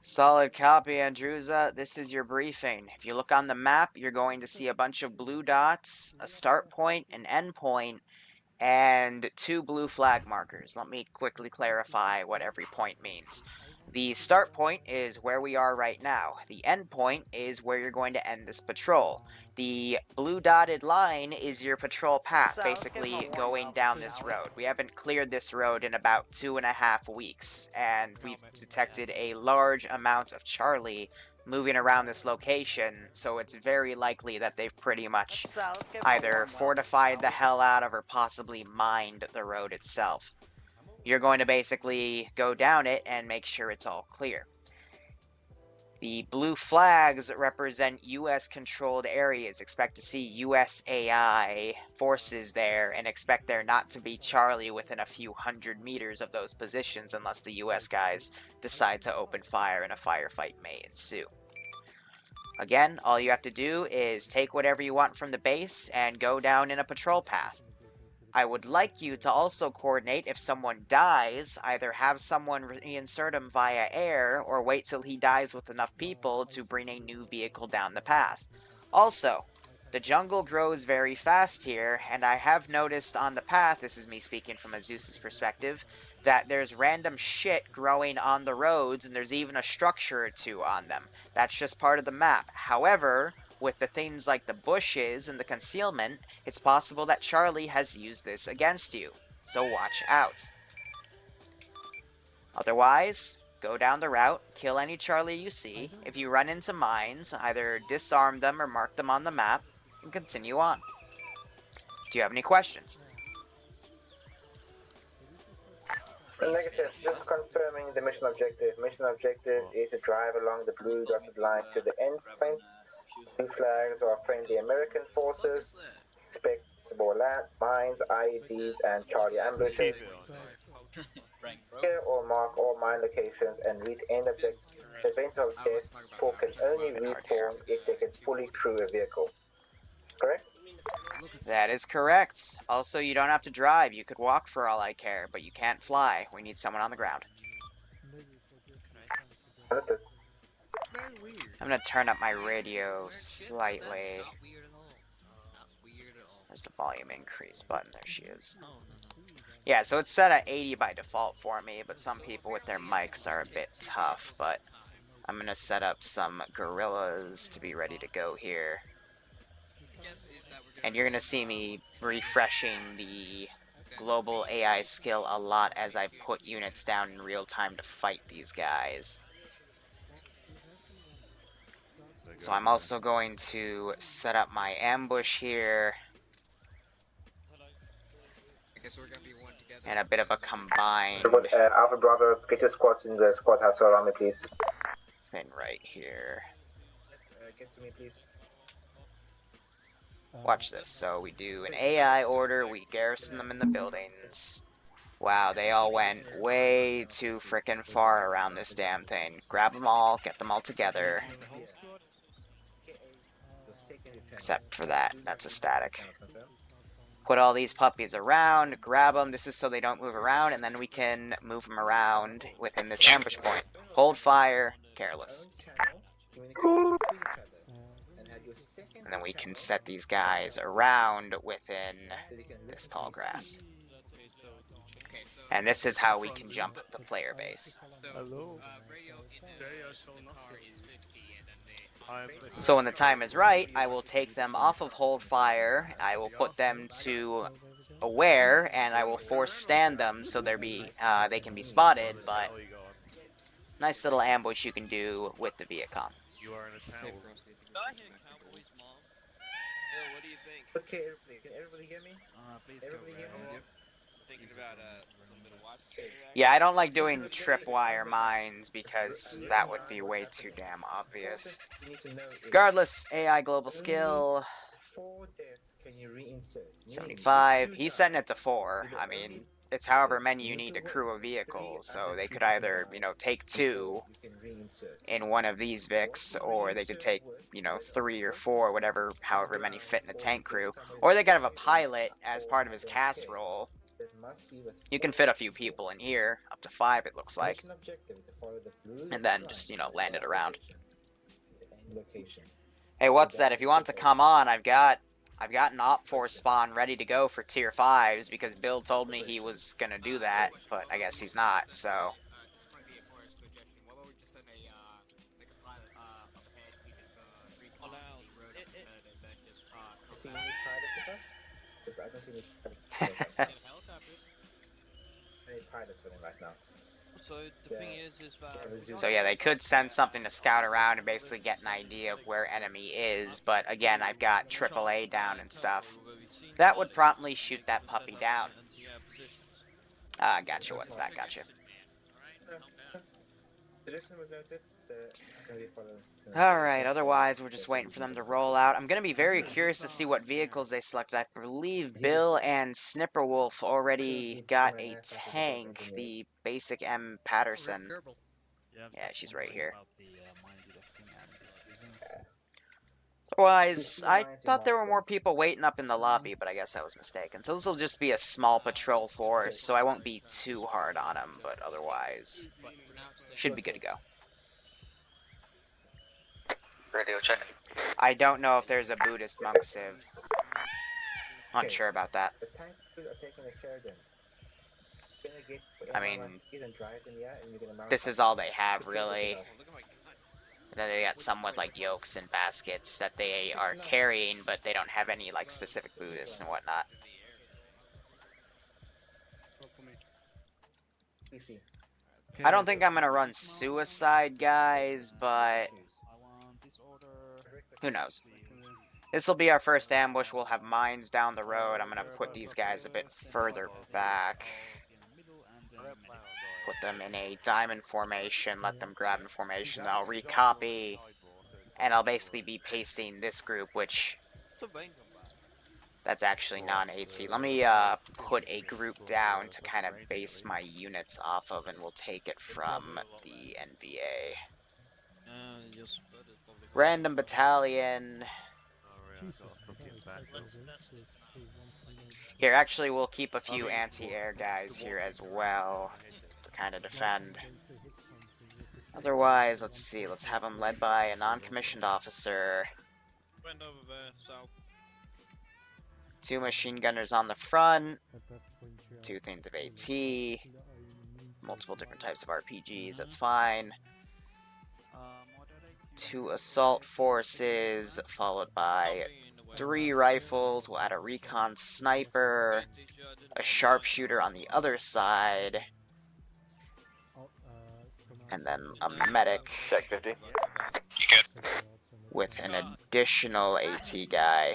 Solid copy, Andruza. This is your briefing. If you look on the map, you're going to see a bunch of blue dots, a start point, an end point, and 2 blue flag markers. Let me quickly clarify what every point means. The start point is where we are right now. The end point is where you're going to end this patrol. The blue dotted line is your patrol path, basically going down this road. We haven't cleared this road in about 2.5 weeks, and we've detected a large amount of Charlie moving around this location, so it's very likely that they've pretty much either fortified the hell out of or possibly mined the road itself. You're going to basically go down it and make sure it's all clear. The blue flags represent US-controlled areas. Expect to see USAI forces there, and expect there not to be Charlie within a few hundred meters of those positions unless the US guys decide to open fire and a firefight may ensue. Again, all you have to do is take whatever you want from the base and go down in a patrol path. I would like you to also coordinate if someone dies, either have someone reinsert him via air, or wait till he dies with enough people to bring a new vehicle down the path. Also, the jungle grows very fast here, and I have noticed on the path, this is me speaking from a Zeus's perspective, that there's random shit growing on the roads, and there's even a structure or two on them. That's just part of the map. However, with the things like the bushes and the concealment, it's possible that Charlie has used this against you, so watch out. Otherwise, go down the route, kill any Charlie you see. If you run into mines, either disarm them or mark them on the map, and continue on. Do you have any questions? Negative, just confirming the mission objective. Mission objective is to drive along the blue dotted line to the end point. Blue flags are friendly American forces. Expect possible mines, IEDs, and Charlie ambushes. Clear or mark all mine locations and reach end objectives. The event of death, people can only respawn if they can fully crew a vehicle. Correct? That is correct. Also, you don't have to drive. You could walk for all I care, but you can't fly. We need someone on the ground. Understood. I'm gonna turn up my radio slightly. Where's the volume increase button? There she is. Yeah, so it's set at 80 by default for me, but some people with their mics are a bit tough, but I'm gonna set up some gorillas to be ready to go here. And you're gonna see me refreshing the global AI skill a lot as I put units down in real time to fight these guys. So I'm also going to set up my ambush here. And a bit of a combined Alpha Bravo, get your squads in the squad house around me, please. thing right here. Get to me, please. Watch this. So we do an AI order, we garrison them in the buildings. Wow, they all went way too frickin' far around this damn thing. Grab them all, get them all together. Except for that, that's a static. Put all these puppies around, grab them, this is so they don't move around, and then we can move them around within this ambush point. Hold fire, careless. And then we can set these guys around within this tall grass. And this is how we can jump the player base. So when the time is right, I will take them off of hold fire, I will put them to aware, and I will force stand them so they can be spotted, but nice little ambush you can do with the Viacom. You are in a tower. What do you think? Okay, can everybody hear me? Everybody hear me? Thinking about a little bit of watch. Yeah, I don't like doing tripwire mines because that would be way too damn obvious. Regardless, AI global skill 4 deaths can you reinsert? 75. He's setting it to 4. I mean, it's however many you need to crew a vehicle, so they could either, take 2 in one of these Vics, or they could take, 3 or 4, however many fit in a tank crew, or they could have a pilot as part of his cast roll You can fit a few people in here, up to 5 it looks like. Mission objective to follow the blue And then just, you know, land it around. location. Hey, what's that? If you want to come on, I've got an op force spawn ready to go for tier 5s because Bill told me he was gonna do that, but I guess he's not, so. This might be a more suggestion. What about we just send like a pilot up ahead so you can recon the road up ahead and then just come See back. any pilots with us? Because I don't see any pilots. And helicopters. Any pilots with him right now. So the thing is that So yeah, they could send something to scout around and basically get an idea of where enemy is, but again, I've got AAA down and stuff. That would promptly shoot that puppy down. Gotcha, what's that? Gotcha. Suggestion was noted. Alright, otherwise we're just waiting for them to roll out. I'm going to be very curious to see what vehicles they select. I believe Bill and Snipperwolf already got a tank, the basic M. Patterson. Yeah, she's right here. Otherwise, I thought there were more people waiting up in the lobby, but I guess I was mistaken. So this will just be a small patrol force, so I won't be too hard on them, but otherwise, should be good to go. Radio check. I don't know if there's a Buddhist monk civ. Unsure about that. The tank crews are taking a Sheridan. I mean, drive them yet, and you're gonna this is all they have, really. And then they got some with, like, yokes and baskets that they are carrying, but they don't have any, like, specific Buddhists and whatnot. I don't think I'm gonna run suicide, guys, but who knows? This will be our first ambush. We'll have mines down the road. I'm gonna put these guys a bit further back. Put them in a diamond formation, let them grab in formation, then I'll recopy, and I'll basically be pasting this group, which, that's actually non-AT. Let me put a group down to kind of base my units off of, and we'll take it from the NBA. Random battalion. Here, actually, we'll keep a few anti-air guys here as well to kind of defend. Otherwise, let's see, let's have them led by a non-commissioned officer. 2 machine gunners on the front. 2 things of AT. Multiple different types of RPGs, that's fine. 2 assault forces, followed by 3 rifles. We'll add a recon sniper, a sharpshooter on the other side, and then a medic. Check 50. You good? With an additional AT guy.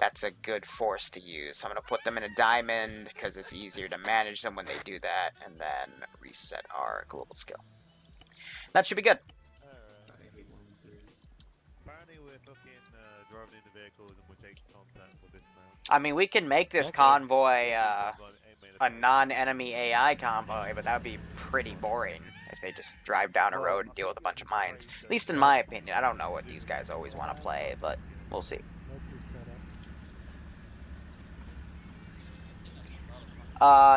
That's a good force to use. So I'm going to put them in a diamond because it's easier to manage them when they do that, and then reset our global skill. That should be good. I mean, we can make this convoy a non-enemy AI convoy, but that would be pretty boring if they just drive down a road and deal with a bunch of mines. At least in my opinion. I don't know what these guys always want to play, but we'll see.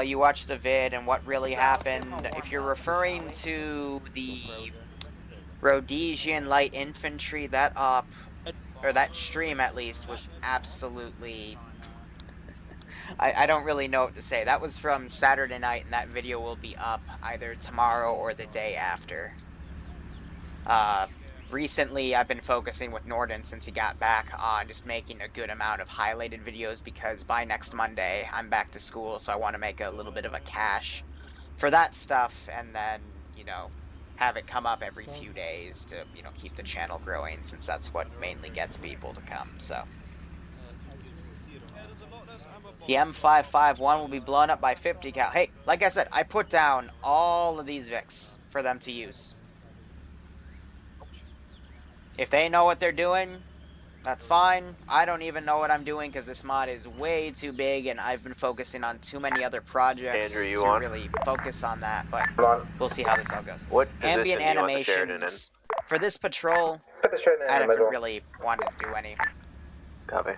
You watched the vid and what really happened. If you're referring to the Rhodesian light infantry, that op, or that stream at least, was absolutely... I don't really know what to say. That was from Saturday night, and that video will be up either tomorrow or the day after. Recently, I've been focusing with Norden since he got back on just making a good amount of highlighted videos because by next Monday, I'm back to school, so I want to make a little bit of a cache for that stuff, and then, you know, have it come up every few days to, you know, keep the channel growing, since that's what mainly gets people to come, so. The M551 will be blown up by 50 cal. Hey, like I said, I put down all of these Vics for them to use. If they know what they're doing, that's fine. I don't even know what I'm doing because this mod is way too big and I've been focusing on too many other projects Andrew, to really focus on that, but we'll see how this all goes. What Ambient position do you want the Sheridan in? animations. For this patrol, Put the Sheridan in I the haven't middle. really wanted to do any. Copy.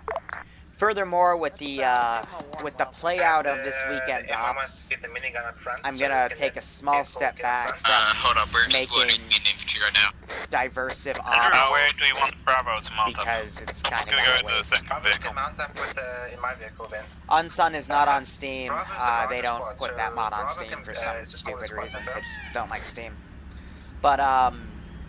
Furthermore, with the playout of this weekend's the M1 wants ops, to get the minigun up front, I'm so gonna can take the a small vehicle step get up back front? from Hold up, we're just loading making in infantry right now. diversive Where ops do you want Bravo to mount up? because it's kind of Gonna go a into the waste. second Probably vehicle. can mount up with in my vehicle then. UNSUNG is not on Steam. Bravo's the larger They don't squad, put so that mod on Bravo Steam can, for some is the smallest stupid squad, reason. so. They just don't like Steam. But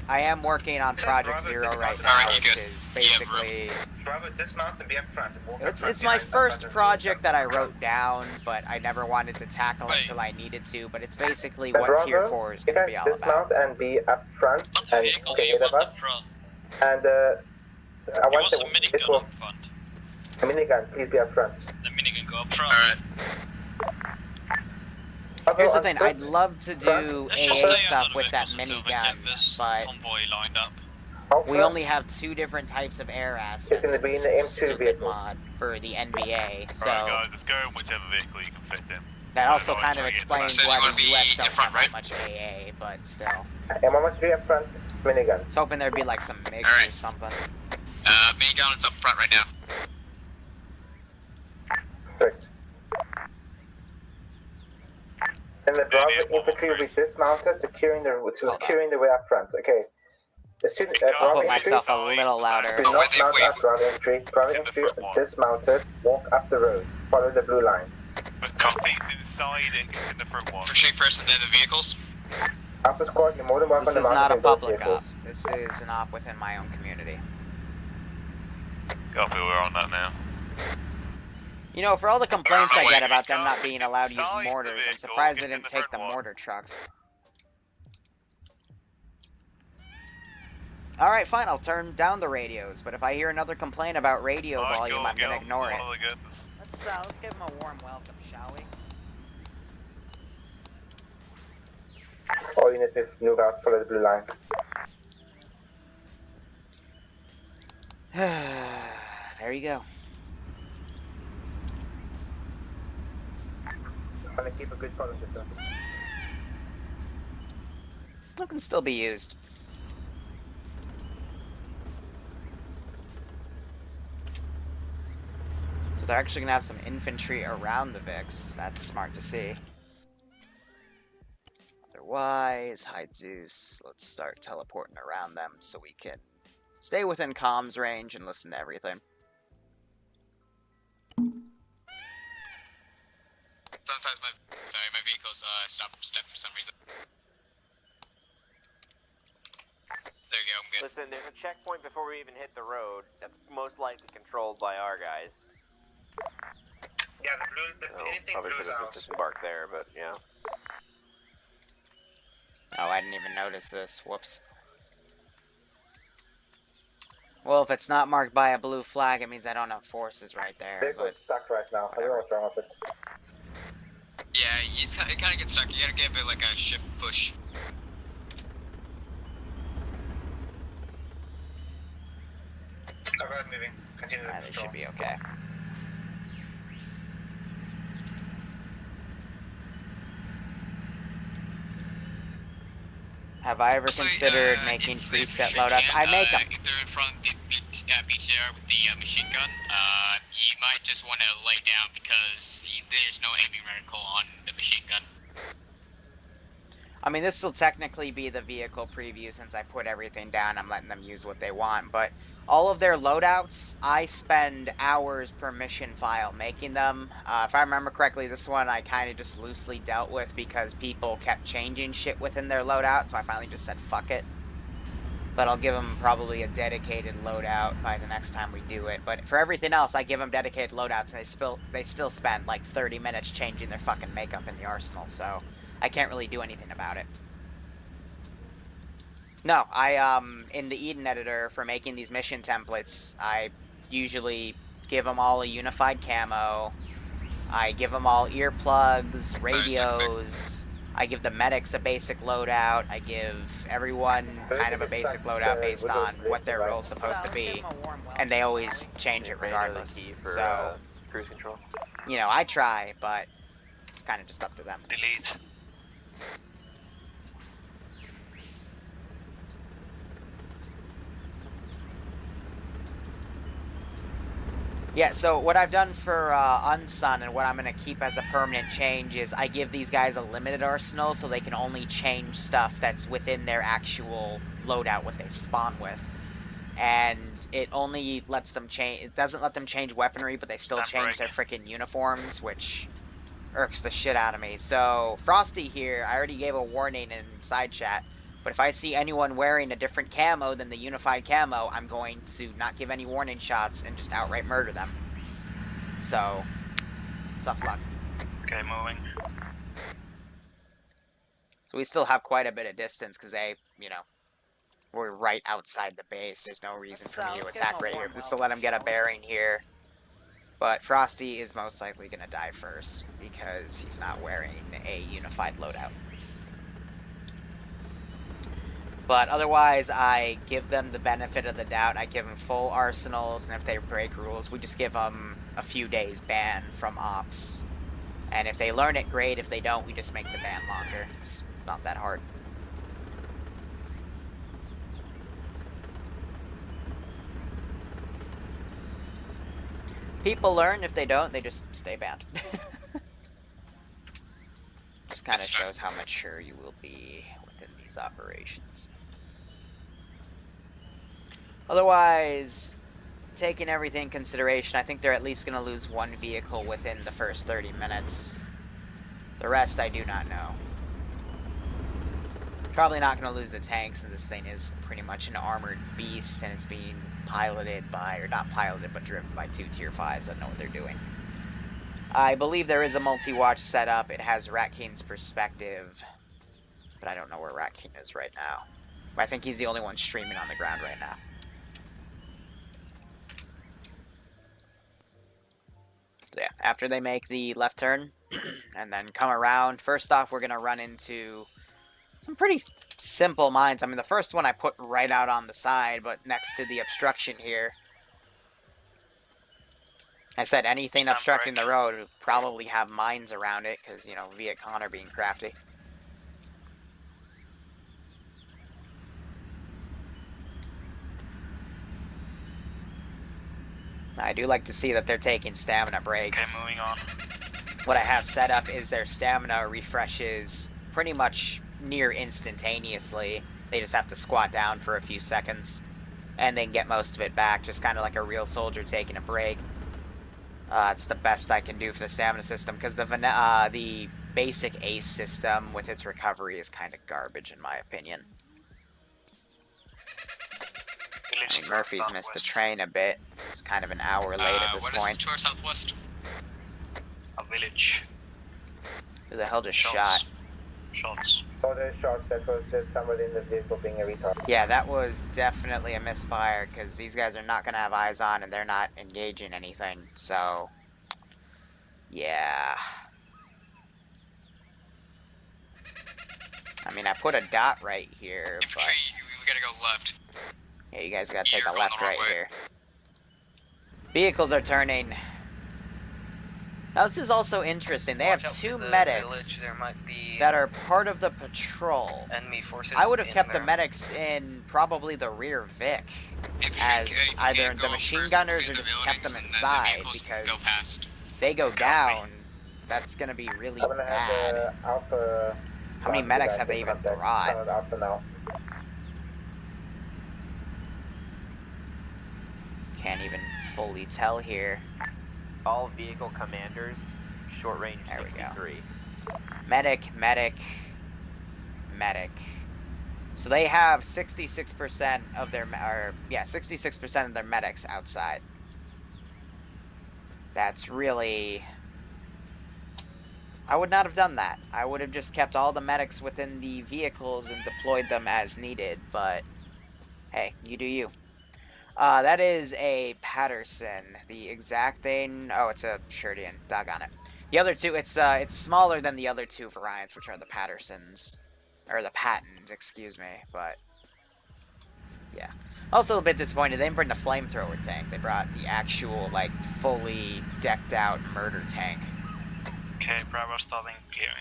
I am working on Project Bravo Zero right dismounted. now, Alright, you which good. is basically Bravo dismount and be up front. And walk up it's front my behind first UNSUNG. project that I wrote down, but I never wanted to tackle it until I needed to. But it's basically what Bravo, Tier 4 is you going to guys be all about. dismount and be up front and walk ahead of us. And I want the vehicle. The minigun, please be up front. The minigun go up front. Alright. Here's the thing, I'd love to do AA stuff with that minigun, but Convoy lined up. we only have 2 different types of air assets gonna in be in the this M2 stupid vehicle. mod for the NVA, so Right, guys, let's go in whichever vehicle you can fit in. that also Right, kind of try to get explains back. So you why wanna the be US in don't front, have right? that much AA, but still. And I want to be up front, minigun. I was hoping there'd be like some MiGs or Alright. something. Minigun is up front right now. Correct. And the Bravo infantry will be dismounted, securing the way up front. Okay. The student, I'll Bravo put infantry, myself a little louder. do Oh, not wait, mount wait. up Bravo infantry. Bravo infantry dismounted, walk up the road, follow the blue line. But copy inside and get in the front one. Appreciate first and then the vehicles. Alpha squad, you're more than welcome This to is mount not up a in both public vehicles. op. This is an op within my own community. Copy, we're on that now. You know, for all the complaints I wait. get about them not being allowed to use Inside the mortars, I'm vehicle, surprised they get in didn't the take the front one. mortar trucks. Alright, fine, I'll turn down the radios, but if I hear another complaint about radio Alright, volume, go, I'm gonna go. ignore it. Follow the goodness. Let's give them a warm welcome, shall we? All units move out, follow the blue line. There you go. I'm gonna keep a good follow system. It can still be used. So they're actually gonna have some infantry around the Vix. That's smart to see. Otherwise, hide Zeus. Let's start teleporting around them so we can stay within comms range and listen to everything. Sometimes my vehicles step for some reason. There you go, I'm good. Listen, there's a checkpoint before we even hit the road that's most likely controlled by our guys. Yeah, the blue, So anything probably blue should is have ours. just disembarked there, but yeah. Oh, I didn't even notice this. Whoops. Well, if it's not marked by a blue flag, it means I don't have forces right there, Vehicle but is stuck right now. I don't know what's wrong with it. Yeah, it kind of gets stuck. You gotta give it like a shift push. Alright, moving. Continue the they control. should be okay. Have I ever Also, considered making if they preset shake loadouts? I hand, make them. If they're in front of the BTR with the machine gun, you might just want to lay down because there's no aiming reticle on the machine gun. I mean, this will technically be the vehicle preview since I put everything down. I'm letting them use what they want, but all of their loadouts, I spend hours per mission file making them. If I remember correctly, this one I kind of just loosely dealt with because people kept changing shit within their loadout, so I finally just said fuck it. But I'll give them probably a dedicated loadout by the next time we do it. But for everything else, I give them dedicated loadouts, and they still spend like 30 minutes changing their fucking makeup in the arsenal, so I can't really do anything about it. No, in the Eden editor for making these mission templates, I usually give them all a unified camo. I give them all earplugs, radios. I give the medics a basic loadout. I give everyone kind of a basic loadout based on what their role's supposed to be. And they always change it regardless. Key for, So, cruise control. you know, I try, but it's kind of just up to them. Delete. Yeah, so what I've done for UNSUNG and what I'm going to keep as a permanent change is I give these guys a limited arsenal so they can only change stuff that's within their actual loadout, what they spawn with. And it only lets them change, it doesn't let them change weaponry, but they still change their freaking uniforms, which irks the shit out of me. So, Frosty here, I already gave a warning in side chat, but if I see anyone wearing a different camo than the unified camo, I'm going to not give any warning shots and just outright murder them. So, tough luck. Okay, moving. So we still have quite a bit of distance because they, we're right outside the base. There's no reason for me to attack right here. Just to let him get a bearing here. But Frosty is most likely going to die first because he's not wearing a unified loadout. But otherwise, I give them the benefit of the doubt. I give them full arsenals, and if they break rules, we just give them a few days ban from ops. And if they learn it, great. If they don't, we just make the ban longer. It's not that hard. People learn. If they don't, they just stay banned. Just kind of shows how mature you will be within these operations. Otherwise, taking everything in consideration, I think they're at least going to lose one vehicle within the first 30 minutes. The rest, I do not know. Probably not going to lose the tank, since this thing is pretty much an armored beast, and it's being piloted by, or not piloted, but driven by 2 tier 5s that know what they're doing. I believe there is a multi-watch setup. It has Rat King's perspective, but I don't know where Rat King is right now. I think he's the only one streaming on the ground right now. So yeah, after they make the left turn, and then come around, first off, we're going to run into some pretty simple mines. I mean, the first one I put right out on the side, but next to the obstruction here. I said anything obstructing the road would probably have mines around it, because, Viet Con are being crafty. I do like to see that they're taking stamina breaks. Okay, moving on. What I have set up is their stamina refreshes pretty much near instantaneously. They just have to squat down for a few seconds, and they can get most of it back, just kind of like a real soldier taking a break. It's the best I can do for the stamina system, because the basic ACE system with its recovery is kind of garbage, in my opinion. I mean, Murphy's missed the train a bit. It's kind of an hour late at this point. What is to our southwest? A village. Who the hell just shot? Shots. So there's shots. That was just somebody in the vehicle being a retard. Yeah, that was definitely a misfire, because these guys are not going to have eyes on, and they're not engaging anything, so... yeah. I mean, I put a dot right here, but... Infantry, we gotta go left. yeah, you guys gotta take a You're going left the wrong right way. here. Vehicles are turning. Now, this is also interesting. They have 2 medics that are part of the patrol. I would have kept the medics in probably the rear Vic, as either the machine gunners or just kept them inside, because if they go down, that's gonna be really I'm gonna have bad. the Alpha. How many medics have they even brought? Alpha now. Can't even fully tell here. All vehicle commanders, short range There we go. 63. Medic, medic, medic. So they have 66% of their, 66% of their medics outside. That's really... I would not have done that. I would have just kept all the medics within the vehicles and deployed them as needed, but hey, you do you. That is a Patterson. The exact thing... oh, it's a Sherdian. Doggone it. The other two, it's smaller than the other 2 variants, which are the Pattersons. Or the Pattons, excuse me, but... yeah. Also a bit disappointed, they didn't bring the flamethrower tank. They brought the actual, like, fully decked out murder tank. Okay, Bravo starting clearing.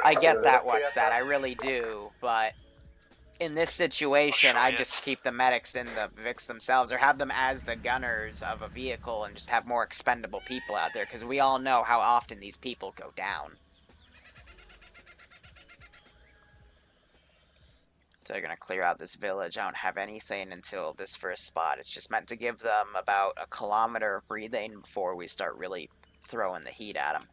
I get that, what's that, I really do, but in this situation, Not sure I yet. just keep the medics in the Vics themselves, or have them as the gunners of a vehicle, and just have more expendable people out there, because we all know how often these people go down. So they're going to clear out this village. I don't have anything until this first spot. It's just meant to give them about a kilometer of breathing before we start really throwing the heat at them.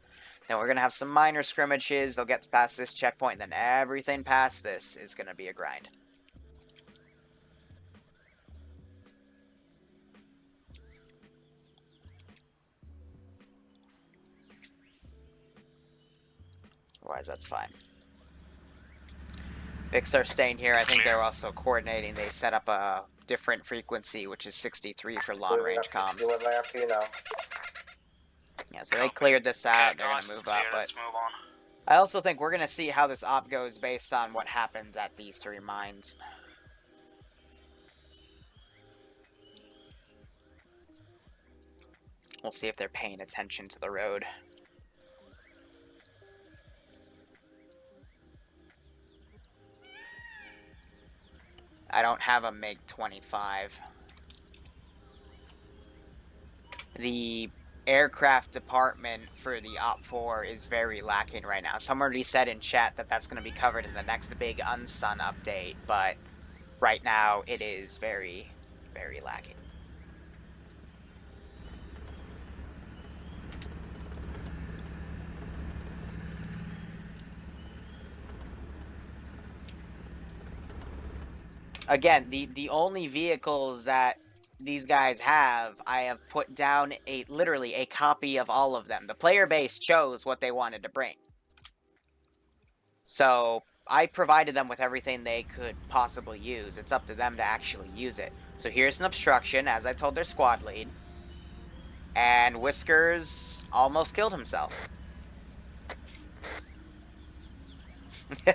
Then we're going to have some minor scrimmages. They'll get past this checkpoint, and then everything past this is going to be a grind. Otherwise, that's fine. Vics are staying here. I think they're also coordinating. They set up a different frequency, which is 63 for long-range comms. Yeah, so they cleared this out. They're going to move up, but Let's move on. I also think we're going to see how this op goes based on what happens at these 3 mines. We'll see if they're paying attention to the road. I don't have a MiG-25. The aircraft department for the Op 4 is very lacking right now. Someone already said in chat that that's going to be covered in the next big UNSUNG update, but right now it is very, very lacking. Again, the only vehicles that these guys have, I have put down literally a copy of all of them. The player base chose what they wanted to bring. So I provided them with everything they could possibly use. It's up to them to actually use it. So here's an obstruction, as I told their squad lead. And Whiskers almost killed himself. Now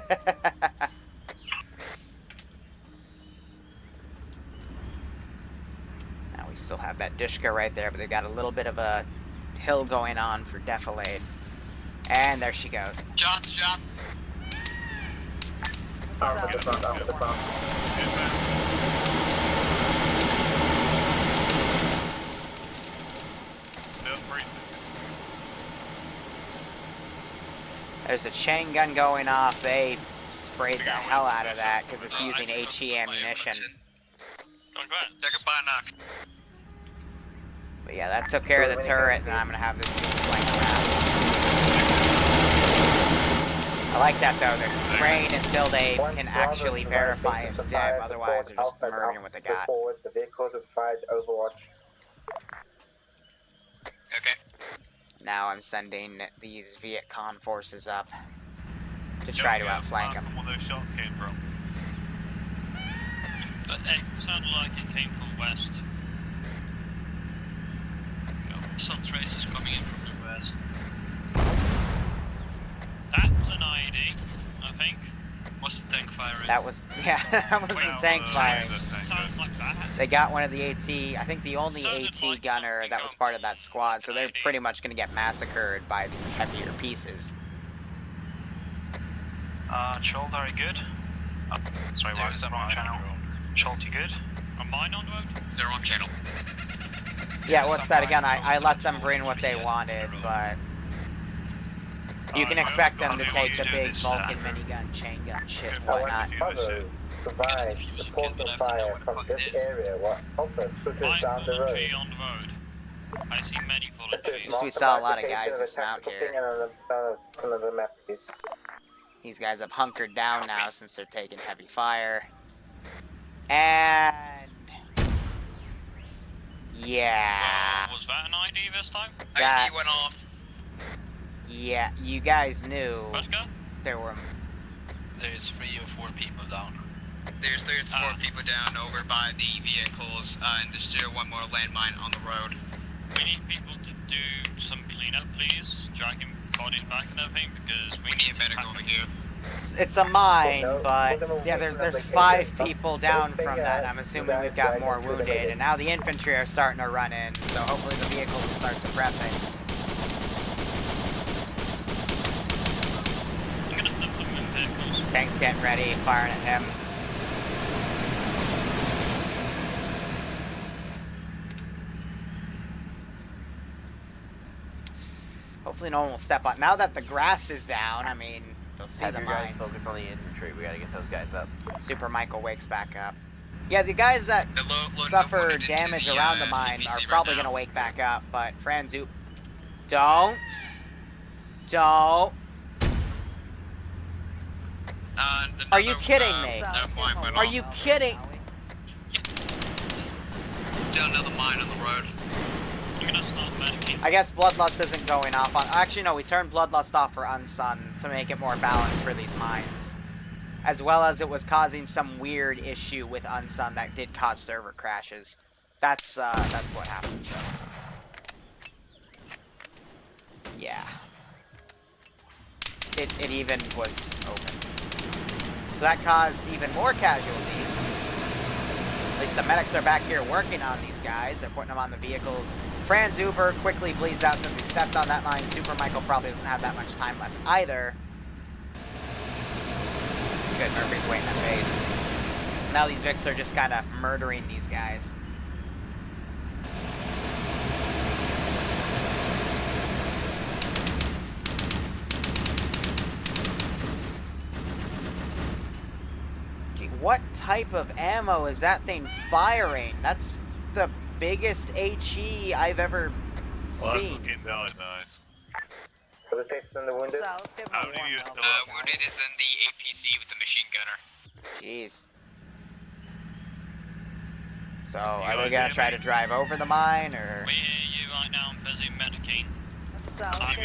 we still have that Dishka right there, but they've got a little bit of a hill going on for defilade. And there she goes. Shots. Arma the front, arma the front. There's a chain gun going off. They sprayed the hell out of that because it's using HE ammunition. But yeah, that took care of the turret, and I'm going to have this thing flank around. I like that, though. They're spraying until they can actually verify it's dead. Otherwise, they're just murdering what they got. The vehicles have fired Overwatch. Okay. Now I'm sending these Viet Cong forces up to try to outflank them. Where those shots came from. It sounded like it came from west. Sun tracers coming in from the west. That's an ID, I think. What's the tank firing? That was, yeah, that was the tank firing. Sounds like that. They got one of the AT, I think the only Sounded AT like gunner something that was on part of that squad, so they're ID. pretty much going to get massacred by the heavier pieces. Scholt, are you good? Sorry, why is that wrong channel? Scholt, you good? Am I on the road? They're on channel. Yeah, what's that again? I let them bring what they wanted, but you can expect them to take the big Vulcan minigun, chain gun, shit, whatnot. Others provide supporting fire from this area while also shooters down the road. Volunteer on the road. I see many volunteers. Least we saw a lot of guys dismount here. Another map, please. These guys have hunkered down now since they're taking heavy fire. And yeah, Was that an ID this time? That- ID went off. yeah, you guys knew Let's go. there were. There's 3 or 4 people down. There's 3 or 4 people down over by the vehicles, and there's still one more landmine on the road. We need people to do some cleanup, please. Dragging bodies back and everything, because We need a medic over here. It's a mine, but yeah, there's 5 people down from that. I'm assuming we've got more wounded, and now the infantry are starting to run in, so hopefully the vehicles will start suppressing. I'm gonna step Tank's getting ready, firing at him. Hopefully no one will step on. Now that the grass is down, I mean, they'll see Have the your guys mines. focus on the infantry. We gotta get those guys up. Super Michael wakes back up. Yeah, the guys that suffer damage around the mine are probably going to wake back up, but Franzu... Don't. Are you kidding me? Are you kidding? Down another mine on the road. You're gonna start medicing. I guess Bloodlust isn't going off on... Actually, no, we turned Bloodlust off for UNSUNG to make it more balanced for these mines. As well as it was causing some weird issue with UNSUNG that did cause server crashes. That's what happened, so... Yeah. It even was open. So that caused even more casualties. At least the medics are back here working on these guys. They're putting them on the vehicles. Franz Uber quickly bleeds out since he stepped on that mine. Super Michael probably doesn't have that much time left either. Good, Murphy's waiting at base. Now these Vics are just kind of murdering these guys. Gee, what type of ammo is that thing firing? That's the biggest HE I've ever seen. Invalid, nice. For the text and the wounded. Wounded is in the APC with the machine gunner. Jeez. So, are they gonna try to drive over the mine, or...? We hear you right now, I'm busy medicing. I'm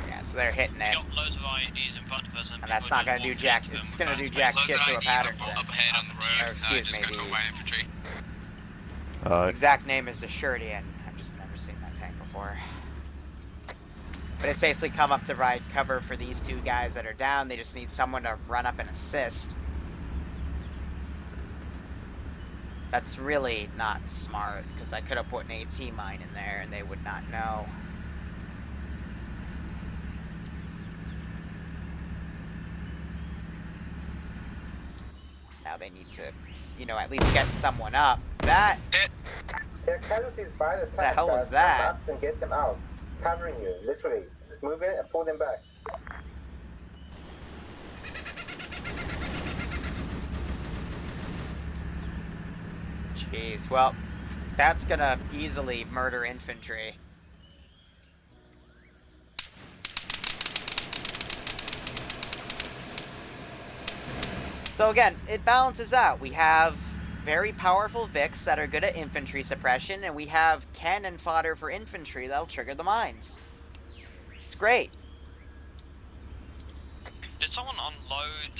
Yeah, so they're hitting We it. got loads of IEDs in front of us, And that's not gonna do jack... It's gonna do jack shit to a pattern set. Up ahead on the road. Or, excuse me, just go by infantry. the exact name is the Shirdian. I've just never seen that tank before. But it's basically come up to provide cover for these two guys that are down. They just need someone to run up and assist. That's really not smart, because I could have put an AT mine in there and they would not know. Now they need to, you know, at least get someone up. That... There are casualties by the tank. The hell was guys. that? Come up and get them out. Covering you, literally. Just move it and pull them back. Jeez, well, that's gonna easily murder infantry. So again, it balances out. We have very powerful Vics that are good at infantry suppression, and we have cannon fodder for infantry that'll trigger the mines. It's great. Did someone unload,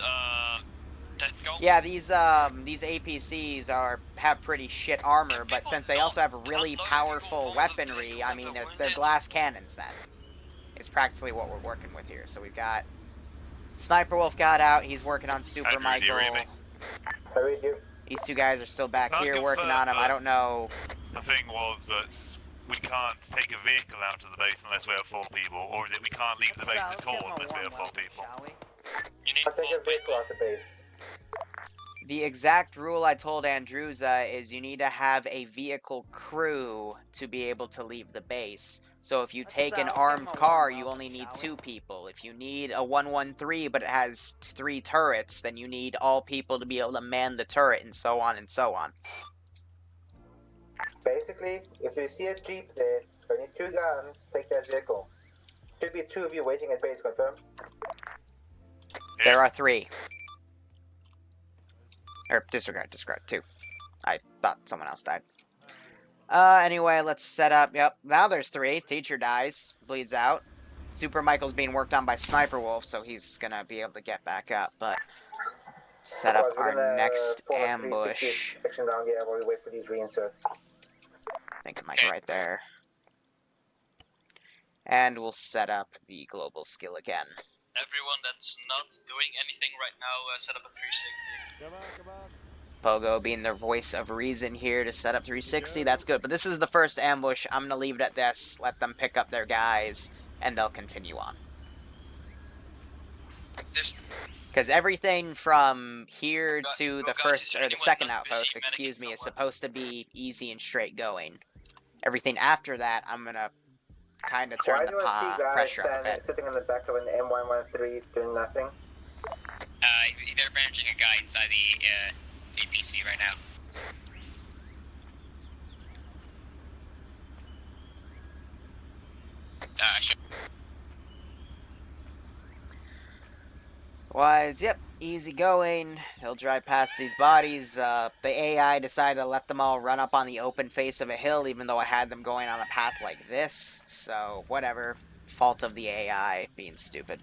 death gold? Yeah, these APCs have pretty shit armor, but since they also have really powerful weaponry, I mean, they're glass cannons then. It's practically what we're working with here. So we've got Sniper Wolf got out, he's working on Super Michael. I read you. These two guys are still back here working on him. I don't know. The thing was that we can't take a vehicle out of the base unless we have 4 people, or that we can't leave the base at all unless we have 4 people. You need I'll take a 4 vehicle people. out the base. The exact rule I told Andruza is you need to have a vehicle crew to be able to leave the base. So if you take an armed car, you only need 2 people. If you need a 113 but it has 3 turrets, then you need all people to be able to man the turret, and so on and so on. Basically, if you see a jeep there, only 2 guns, take that vehicle. Should be 2 of you waiting at base, confirm? There are 3. Or disregard, 2. I thought someone else died. Anyway, let's set up. Yep, now there's 3. Teacher dies, bleeds out. Super Michael's being worked on by Sniper Wolf, so he's gonna be able to get back up, but set up our next ambush. Section down here while we wait for these reinserts. I think it might be right there. And we'll set up the global skill again. Everyone that's not doing anything right now, set up a 360. Pogo being the voice of reason here to set up 360, that's good. But this is the first ambush. I'm going to leave it at this, let them pick up their guys, and they'll continue on. Because everything from here to the first or the second outpost, excuse me, is supposed to be easy and straight going. Everything after that, I'm gonna kind of turn Why the do I see guys pressure up a bit. sitting in the back of an M113 doing nothing? They're managing a guy inside the APC right now. Sure. Wise, yep, easy going. He'll drive past these bodies. The AI decided to let them all run up on the open face of a hill, even though I had them going on a path like this. So, whatever. Fault of the AI being stupid.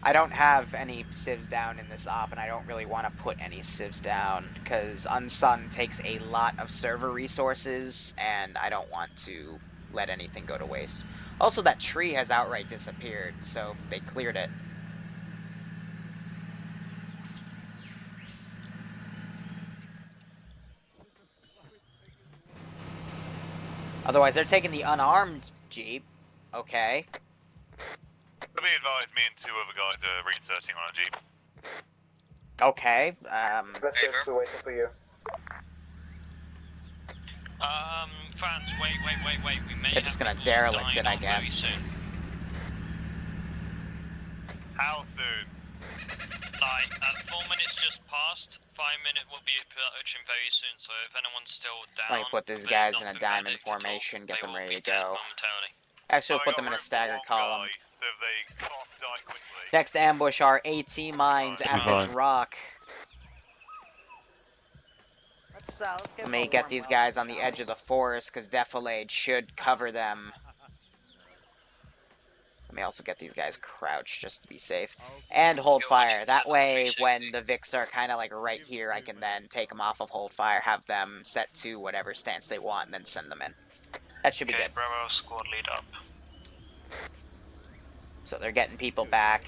I don't have any civs down in this op, and I don't really want to put any civs down, because UNSUNG takes a lot of server resources, and I don't want to let anything go to waste. Also, that tree has outright disappeared, so they cleared it. Otherwise, they're taking the unarmed Jeep. Okay. To be advised, me and 2 other guys are reinserting on a Jeep. Okay. Let's just be waiting for you. Fans, wait. We may They're just gonna derelict it, I guess. How soon? Like, 4 minutes just passed. 5 minutes will be approaching very soon, so if anyone's still down... Let me put these guys in a diamond formation, get them ready to go. Actually, we'll put them in a staggered column. So they can't die quickly. Next ambush are AT mines at this rock. Let me get these guys on the edge of the forest, because Defilade should cover them. Let me also get these guys crouched, just to be safe. And hold fire. That way, when the Vics are kind of like right here, I can then take them off of hold fire, have them set to whatever stance they want, and then send them in. That should be good. Bravo, squad lead up. So they're getting people back.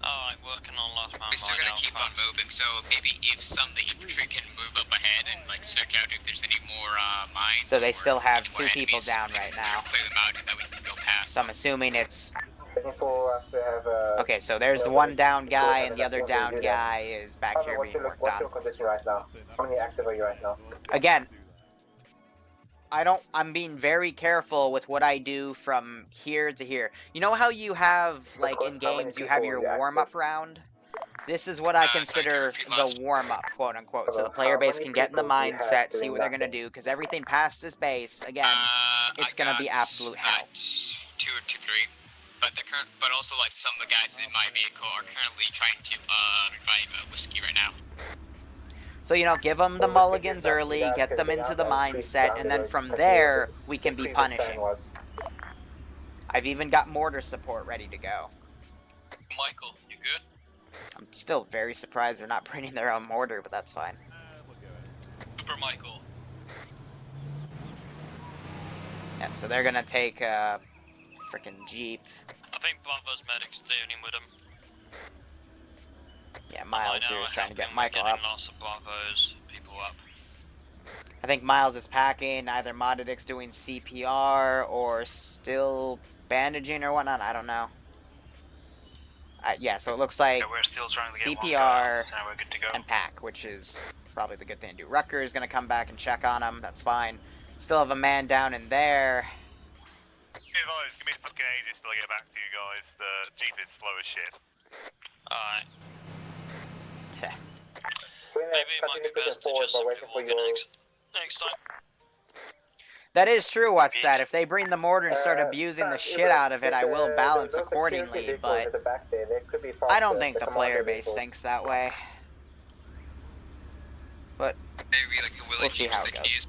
Alright, working on last man. We're still gonna keep on moving, so maybe if some the infantry can move up ahead and like search out if there's any more mines. So they still have any more 2 people enemies, down right now. Clear them out and then we can go past. So I'm assuming it's... Waiting for us to have Okay, so there's the one down guy, and the other down guy is back here being worked what's on. your condition right now? How many active are you right now? Again, I'm being very careful with what I do from here to here. You know how you have, like, in games, you have your warm-up round? This is what I consider the warm-up, quote-unquote. So the player base can get in the mindset, see what they're going to do, because everything past this base, again, it's going to be absolute hell. 2 or 3. But also like some of the guys in my vehicle are currently trying to revive whiskey right now. So, you know, give them the mulligans early, get them into the mindset, and then from there, we can be punishing. I've even got mortar support ready to go. Michael, you good? I'm still very surprised they're not bringing their own mortar, but that's fine. Super Michael. Yeah, so they're gonna take a freaking Jeep. I think Bravo's medic's dealing with him. Yeah, Miles here is trying to get Michael up. Lots of Bravos, people up. I think Miles is packing, either Modidic's doing CPR or still bandaging or whatnot, I don't know. Yeah, so it looks like we're still trying to get CPR we're good to go. and pack, which is probably the good thing to do. Rucker is going to come back and check on him, that's fine. Still have a man down in there. Give me fucking ages till I get back to you guys. The Jeep is slow as shit. Alright. Maybe Maybe it might be best to just next time. That is true, what's that? If they bring the mortar and start abusing the shit out of it, I will balance accordingly, but I don't think the player base thinks that way. But Maybe like we'll see how it goes.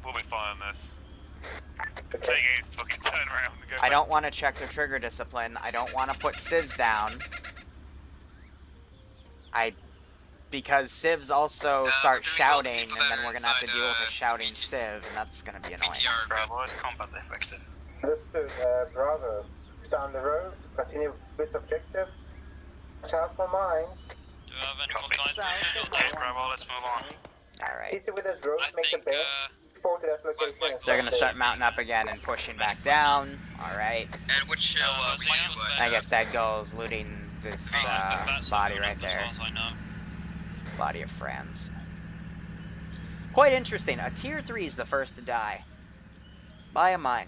We'll be fine on this. Take it, fucking turn around and go I don't want to check their trigger discipline. I don't want to put civs down. Because civs also start shouting, and then we're gonna have to deal with a shouting civ, and that's gonna be annoying. Bravo is combat affected. Listen, Bravo, down the road, continue with objective. Watch out for mines. Do you have any more time? Okay, Bravo, let's move on. Alright. CC with the drones, make the best. forward to that location. And So they're gonna start mounting up again and pushing back down. All right. And which show we do? I guess that goal's looting this body right there. Body of friends. Quite interesting. A tier 3 is the first to die. By a mine.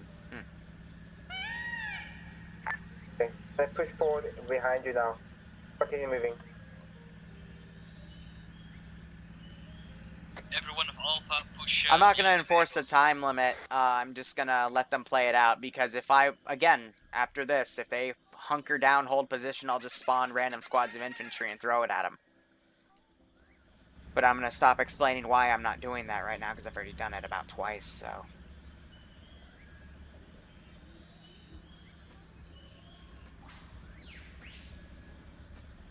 Okay, let's push forward behind you now. Continue moving. Everyone of Alpha push. I'm not gonna enforce the time limit. I'm just gonna let them play it out because if again, after this, if they hunker down, hold position, I'll just spawn random squads of infantry and throw it at them. But I'm gonna stop explaining why I'm not doing that right now because I've already done it about twice, so.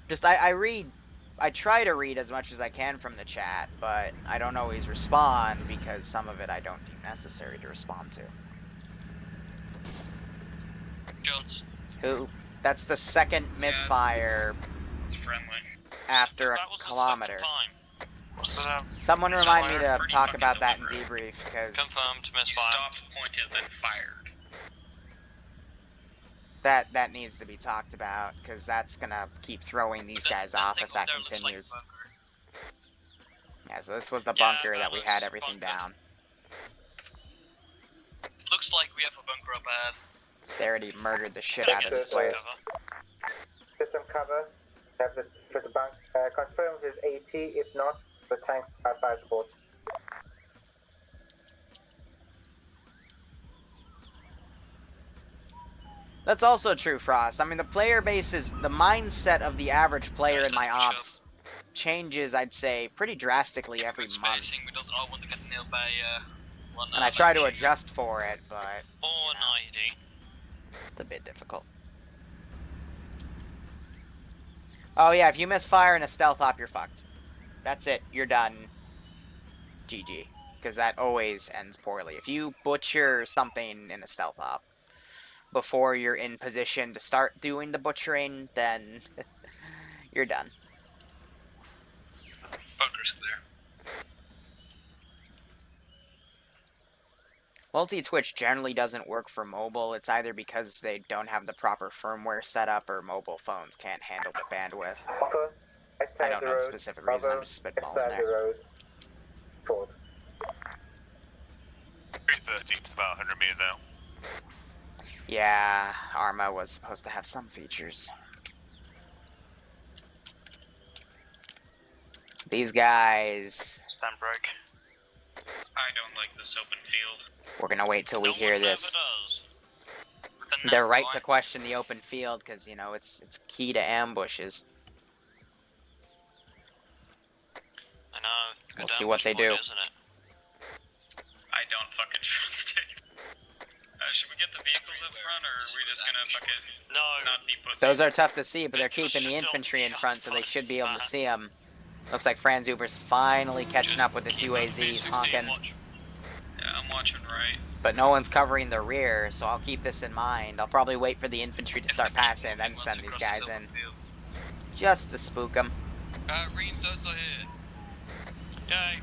Just, I try to read as much as I can from the chat, but I don't always respond because some of it I don't deem necessary to respond to. Jones. Who? That's the second misfire It's friendly. after a kilometer. Someone remind me to talk about that in debrief, because Confirmed misfire. You stopped, pointed, then fired. that needs to be talked about, because that's gonna keep throwing these guys off if that continues. Yeah, so this was the bunker that we had everything down. Looks like we have a bunker up ahead. They already murdered the shit out of this place. Get some cover. Have the bank. Confirm if it's AT. If not, the tank fire support. That's also true, Frost. I mean, the player base is the mindset of the average player in my ops changes, I'd say, pretty drastically every month. We don't all want to get nailed by one. And I try to adjust for it, but Or 90. it's a bit difficult. Oh yeah, if you misfire in a stealth op, you're fucked. That's it. You're done. GG. Because that always ends poorly. If you butcher something in a stealth op before you're in position to start doing the butchering, then you're done. Bunker's clear. Multi-twitch generally doesn't work for mobile. It's either because they don't have the proper firmware set up or mobile phones can't handle the bandwidth. I don't know the specific reason, I'm just spitballing there. 313 is about 100 meters out. Yeah, Arma was supposed to have some features. These guys... Stand break. I don't like this open field. We're gonna wait till we hear this. They're right to question the open field, because, you know, it's key to ambushes. I know. We'll see what they do. Isn't it? I don't fucking trust it. Should we get the vehicles up front, or are we just gonna fucking not be pussies? Those are tough to see, but they're keeping the infantry in front, so they should be able to see them. Looks like Franz Uber's finally catching up with this UAZ's honking. Yeah, I'm watching right. But no one's covering the rear, so I'll keep this in mind. I'll probably wait for the infantry to start passing and then send these guys in. Just to spook them. Reens also here. Yay.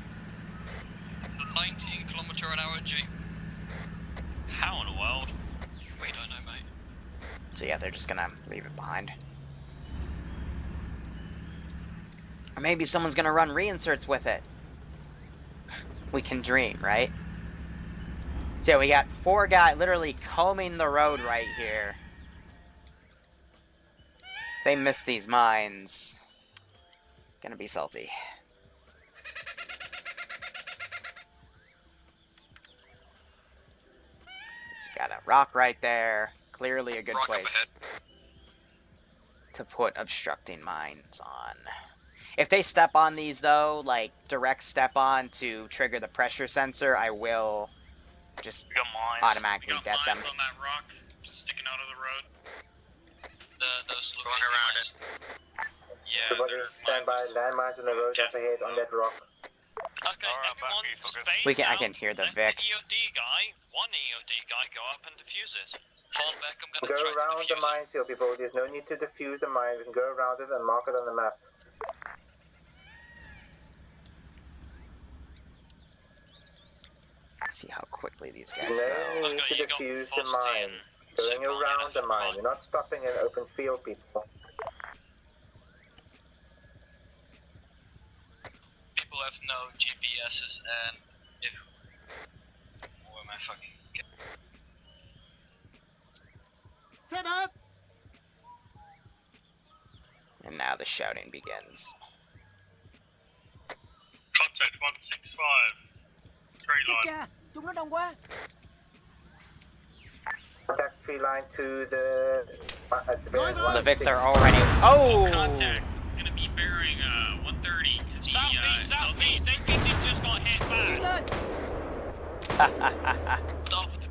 19km/h Jeep. How in the world? We don't know, mate. So yeah, they're just gonna leave it behind. Or maybe someone's gonna run reinserts with it. We can dream, right? So yeah, we got 4 guys literally combing the road right here. They miss these mines. Gonna be salty. It's got a rock right there. Clearly a good place to put obstructing mines on. If they step on these, though, like direct step on to trigger the pressure sensor, I will just automatically get them. On that rock, just sticking out of the road. Those Going around it. Yeah. Everybody stand by, landmines on the road up ahead on that rock. Okay, everyone, space I out. can hear the Let Vic. the EOD guy, one EOD guy, go up and defuse it. Fall back, I'm gonna Go try to around the defuse it. minefield, people. There's no need to defuse the mine. We can go around it and mark it on the map. See how quickly these guys No go. need to defuse the mine. Going around the mine. You're not stopping an open field, people. People have no GPSs and if... Where am I fucking... Set up! And now the shouting begins. Contact 165. Straight line. Kìa, chúng nó đông quá. Contact tree line to the... The Vics are already... Oh! Contact. It's gonna be bearing 130 to the southeast. APC just got hit back.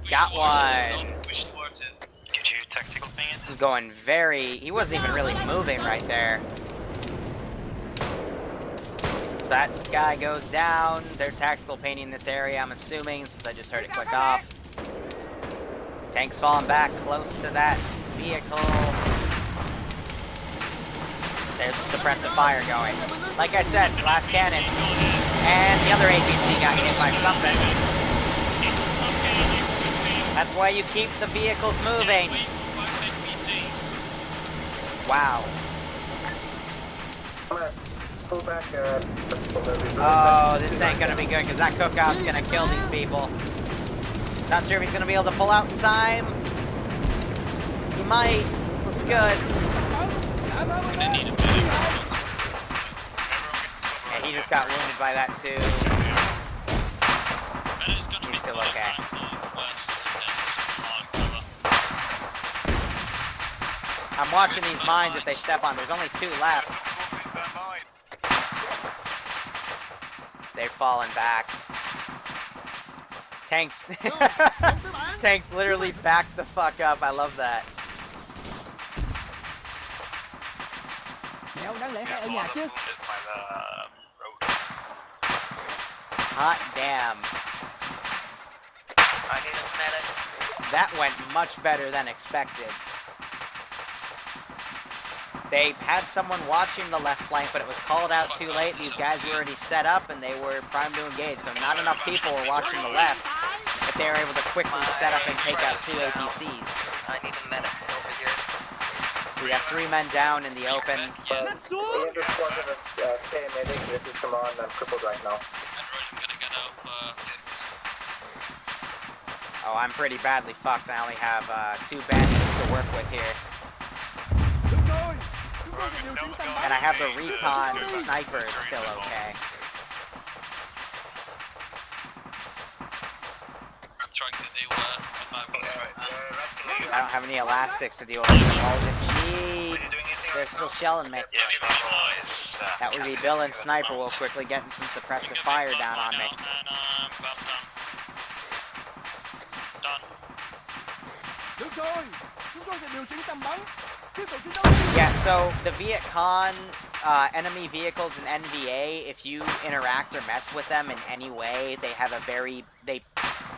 Got one. Get you tactical thing. He's going very... He wasn't even really moving right there. So that guy goes down. They're tactical painting this area, I'm assuming, since I just heard it click off. Tank's falling back close to that vehicle. There's a suppressive fire going. Like I said, glass cannons. And the other APC got hit by something. That's why you keep the vehicles moving. Wow. Pull back, Oh, this ain't gonna be good because that cookout's gonna kill these people. Not sure if he's gonna be able to pull out in time. He might. Looks good. Yeah, he just got wounded by that too. He's still okay. I'm watching these mines if they step on. There's only 2 left. They've fallen back. Tanks. Tanks literally backed the fuck up. I love that. Mèo đáng lẽ phải ở nhà chứ. Hot damn. That went much better than expected. They had someone watching the left flank, but it was called out too late. These guys were already set up, and they were primed to engage, so not enough people were watching the left, but they were able to quickly set up and take out 2 APCs. I need a medic over here. We have 3 men down in the open. This is command. I'm crippled right now. Oh, I'm pretty badly fucked. I only have 2 bandits to work with here. And I have the recon sniper still okay. I'm trying to do I don't have any elastics to deal with this emulsion. Jeez, they're still shelling me. That would be Bill and Sniper will quickly getting some suppressive fire down on me. Yeah, so the Viet Cong, enemy vehicles and NVA, if you interact or mess with them in any way, they have a very,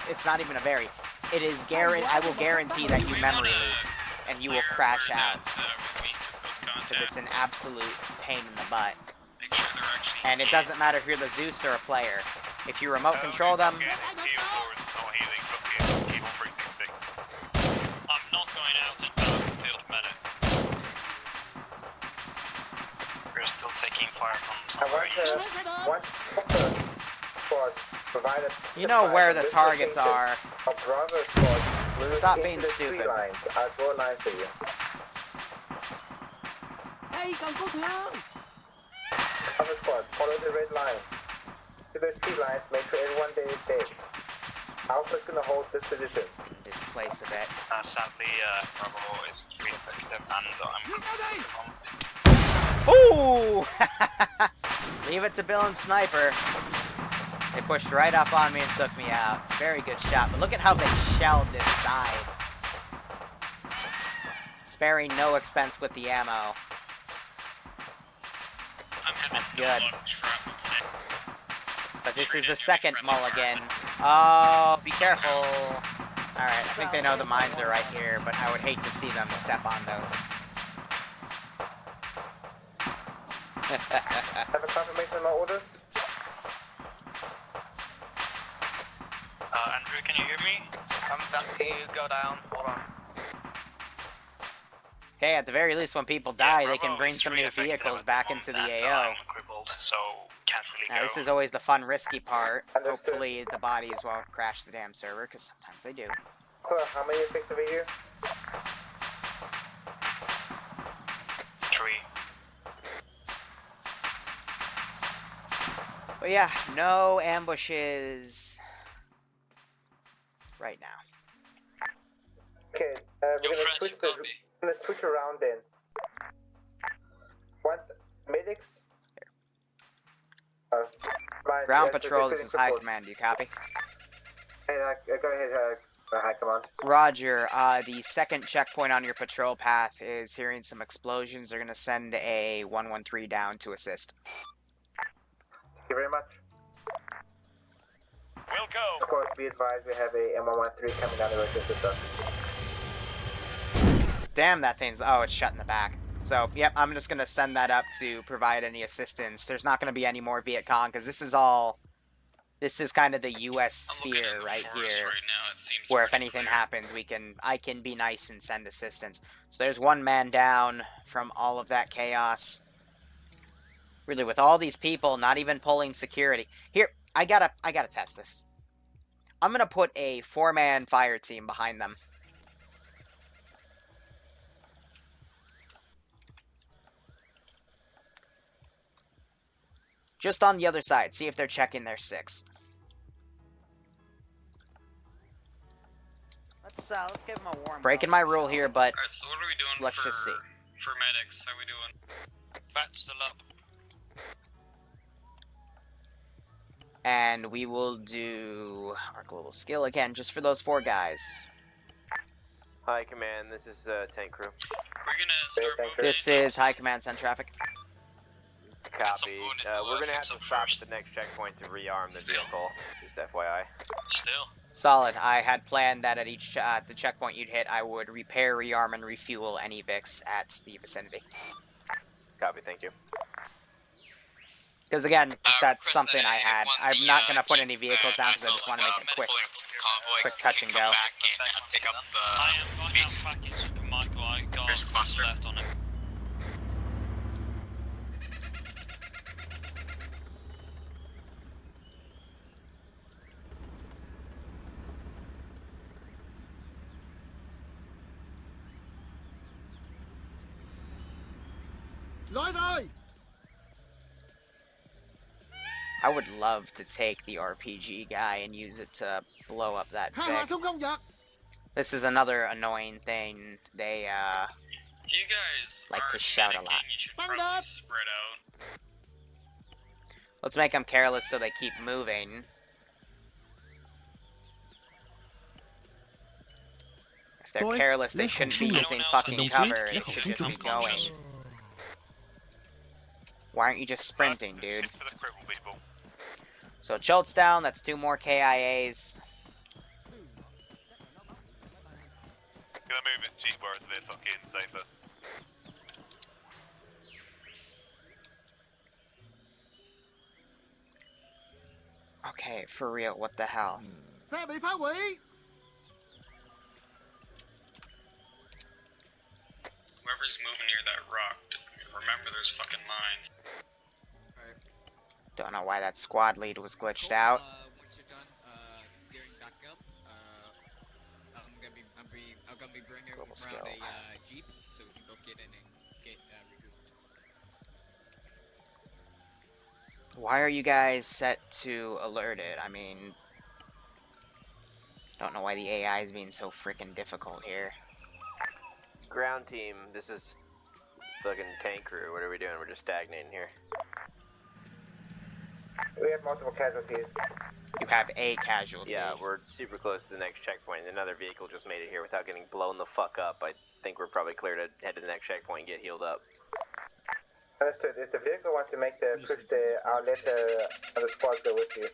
it's not even a very, it is I will guarantee that you memory loop, and you will crash out. Because it's an absolute pain in the butt. And it doesn't matter if you're the Zeus or a player. If you remote control them, I'm not going out into field medic. We're still taking fire from somewhere. you know where the targets are. Stop being stupid. I'll draw a line for you. Hey, còn có thương. Cover squad, follow the red line. To those 3 lines, make sure everyone there is safe. Alpha's gonna hold this position. Displace a bit. Sadly, Bravo is 3 effective and Ooh! Leave it to Bill and Sniper. They pushed right up on me and took me out. Very good shot, but look at how they shelled this side. Sparing no expense with the ammo. That's good. But this is the second mulligan. Oh, be careful. Alright, I think they know the mines are right here, but I would hate to see them step on those. Have a confirmation of my orders? Andrew, can you hear me? I'm about to go down. Hold on. Hey, at the very least, when people die, they can bring some new vehicles back into the AO. Crippled, so can't really Now, go. this is always the fun, risky part. Understood. Hopefully, the bodies won't crash the damn server, because sometimes they do. So, how many effective are you? 3. But yeah, no ambushes right now. Okay, we're gonna switch around then. What? Medics? Ground patrol, this is High Command. Do you copy? Hey, go ahead, High Command. Roger. The second checkpoint on your patrol path is hearing some explosions. They're going to send a 113 down to assist. Thank you very much. We'll go. Of course, be advised we have a M113 coming down the road to assist us. Damn, that thing's... Oh, it's shut in the back. So, yep, I'm just going to send that up to provide any assistance. There's not going to be any more Viet Cong, because this is all... This is kind of the U.S. sphere right here, where if anything happens, I can be nice and send assistance. So there's one man down from all of that chaos. Really, with all these people not even pulling security. Here, I gotta test this. I'm gonna put a 4-man fire team behind them. Just on the other side, see if they're checking their 6. Let's give them a warm. Breaking my rule here, but Alright, so what are we doing let's just see. For medics? How are we doing? Bat's still up. And we will do our global skill again, just for those 4 guys. High Command, this is Tank Crew. We're gonna start moving. This is High Command, send traffic. Copy. We're gonna have to stop at the next checkpoint to rearm the vehicle, just FYI. Still. Solid. I had planned that at each the checkpoint you'd hit, I would repair, rearm, and refuel any VIX at the vicinity. Copy, thank you. Because again, that's something I had. I'm not going to put any vehicles down because I just want to make it quick touch and go. I am going out package for Michael. I got what's left on it. I would love to take the RPG guy and use it to blow up that VIC. This is another annoying thing. They, You guys like to are shout a panicking, lot. You should probably spread out. Let's make them careless so they keep moving. If they're careless, they shouldn't be using fucking cover. They should just be going. Why aren't you just sprinting, dude? So Chult's down, that's 2 more KIAs. Gonna move this Jeep where it's a bit fucking safer. Okay, for real, what the hell? Whoever's moving near that rock, remember there's fucking mines. Don't know why that squad lead was glitched out. Once you're done gearing back up, I'm gonna be bringing Global around skill. a jeep so we can go get in and get regrouped. Why are you guys set to alerted? I mean, don't know why the AI is being so freaking difficult here. Ground team, this is fucking Tank Crew. What are we doing? We're just stagnating here. We have multiple casualties. You have a casualty. Yeah, we're super close to the next checkpoint. Another vehicle just made it here without getting blown the fuck up. I think we're probably clear to head to the next checkpoint and get healed up. Understood. If the vehicle wants to make the push there, I'll let the other squad go with you.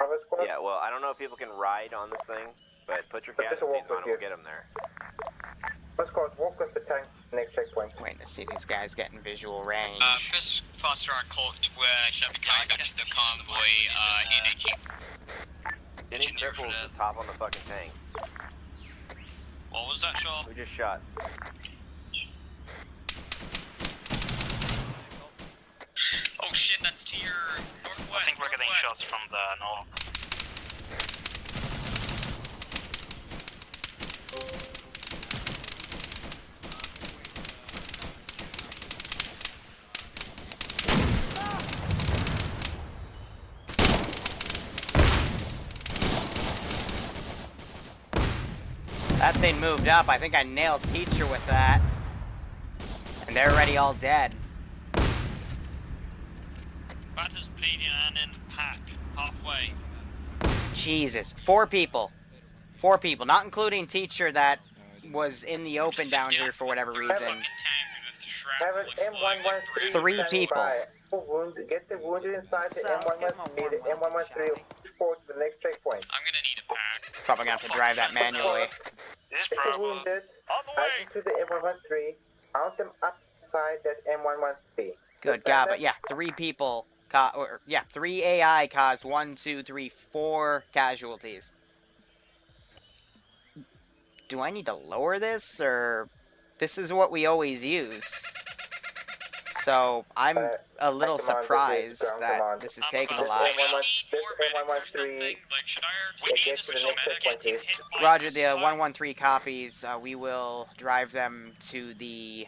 Other squad? Yeah, well, I don't know if people can ride on this thing, but put your But just casualties walk on with and we'll you. get them there. One squad, walk with the tank next checkpoint. Waiting to see these guys get in visual range. First Foster on Colt, should be coming back to the convoy in a Jeep. Any cripples the top on the fucking tank. What was that shot? We just shot. Oh shit, that's to your northwest. I think we're getting shots from the north. That thing moved up. I think I nailed teacher with that. And they're already all dead. Batter's bleeding and in pack, halfway. Jesus. 4 people. 4 people, not including teacher that was in the open down here for whatever reason. Have an M113 3 people. Get the wounded inside the M113. The M113 report to the next checkpoint. I'm gonna need a pack. Probably gonna have to drive that manually. This Get the wounded, add them to the M113, mount them upside that M113. Good God, but yeah, 3 people. 3 AI caused 1, 2, 3, 4 casualties. Do I need to lower this, or this is what we always use? So I'm a little surprised that this is taking a lot. M113, get to the next checkpoint, please. Roger, the 113 copies. We will drive them to the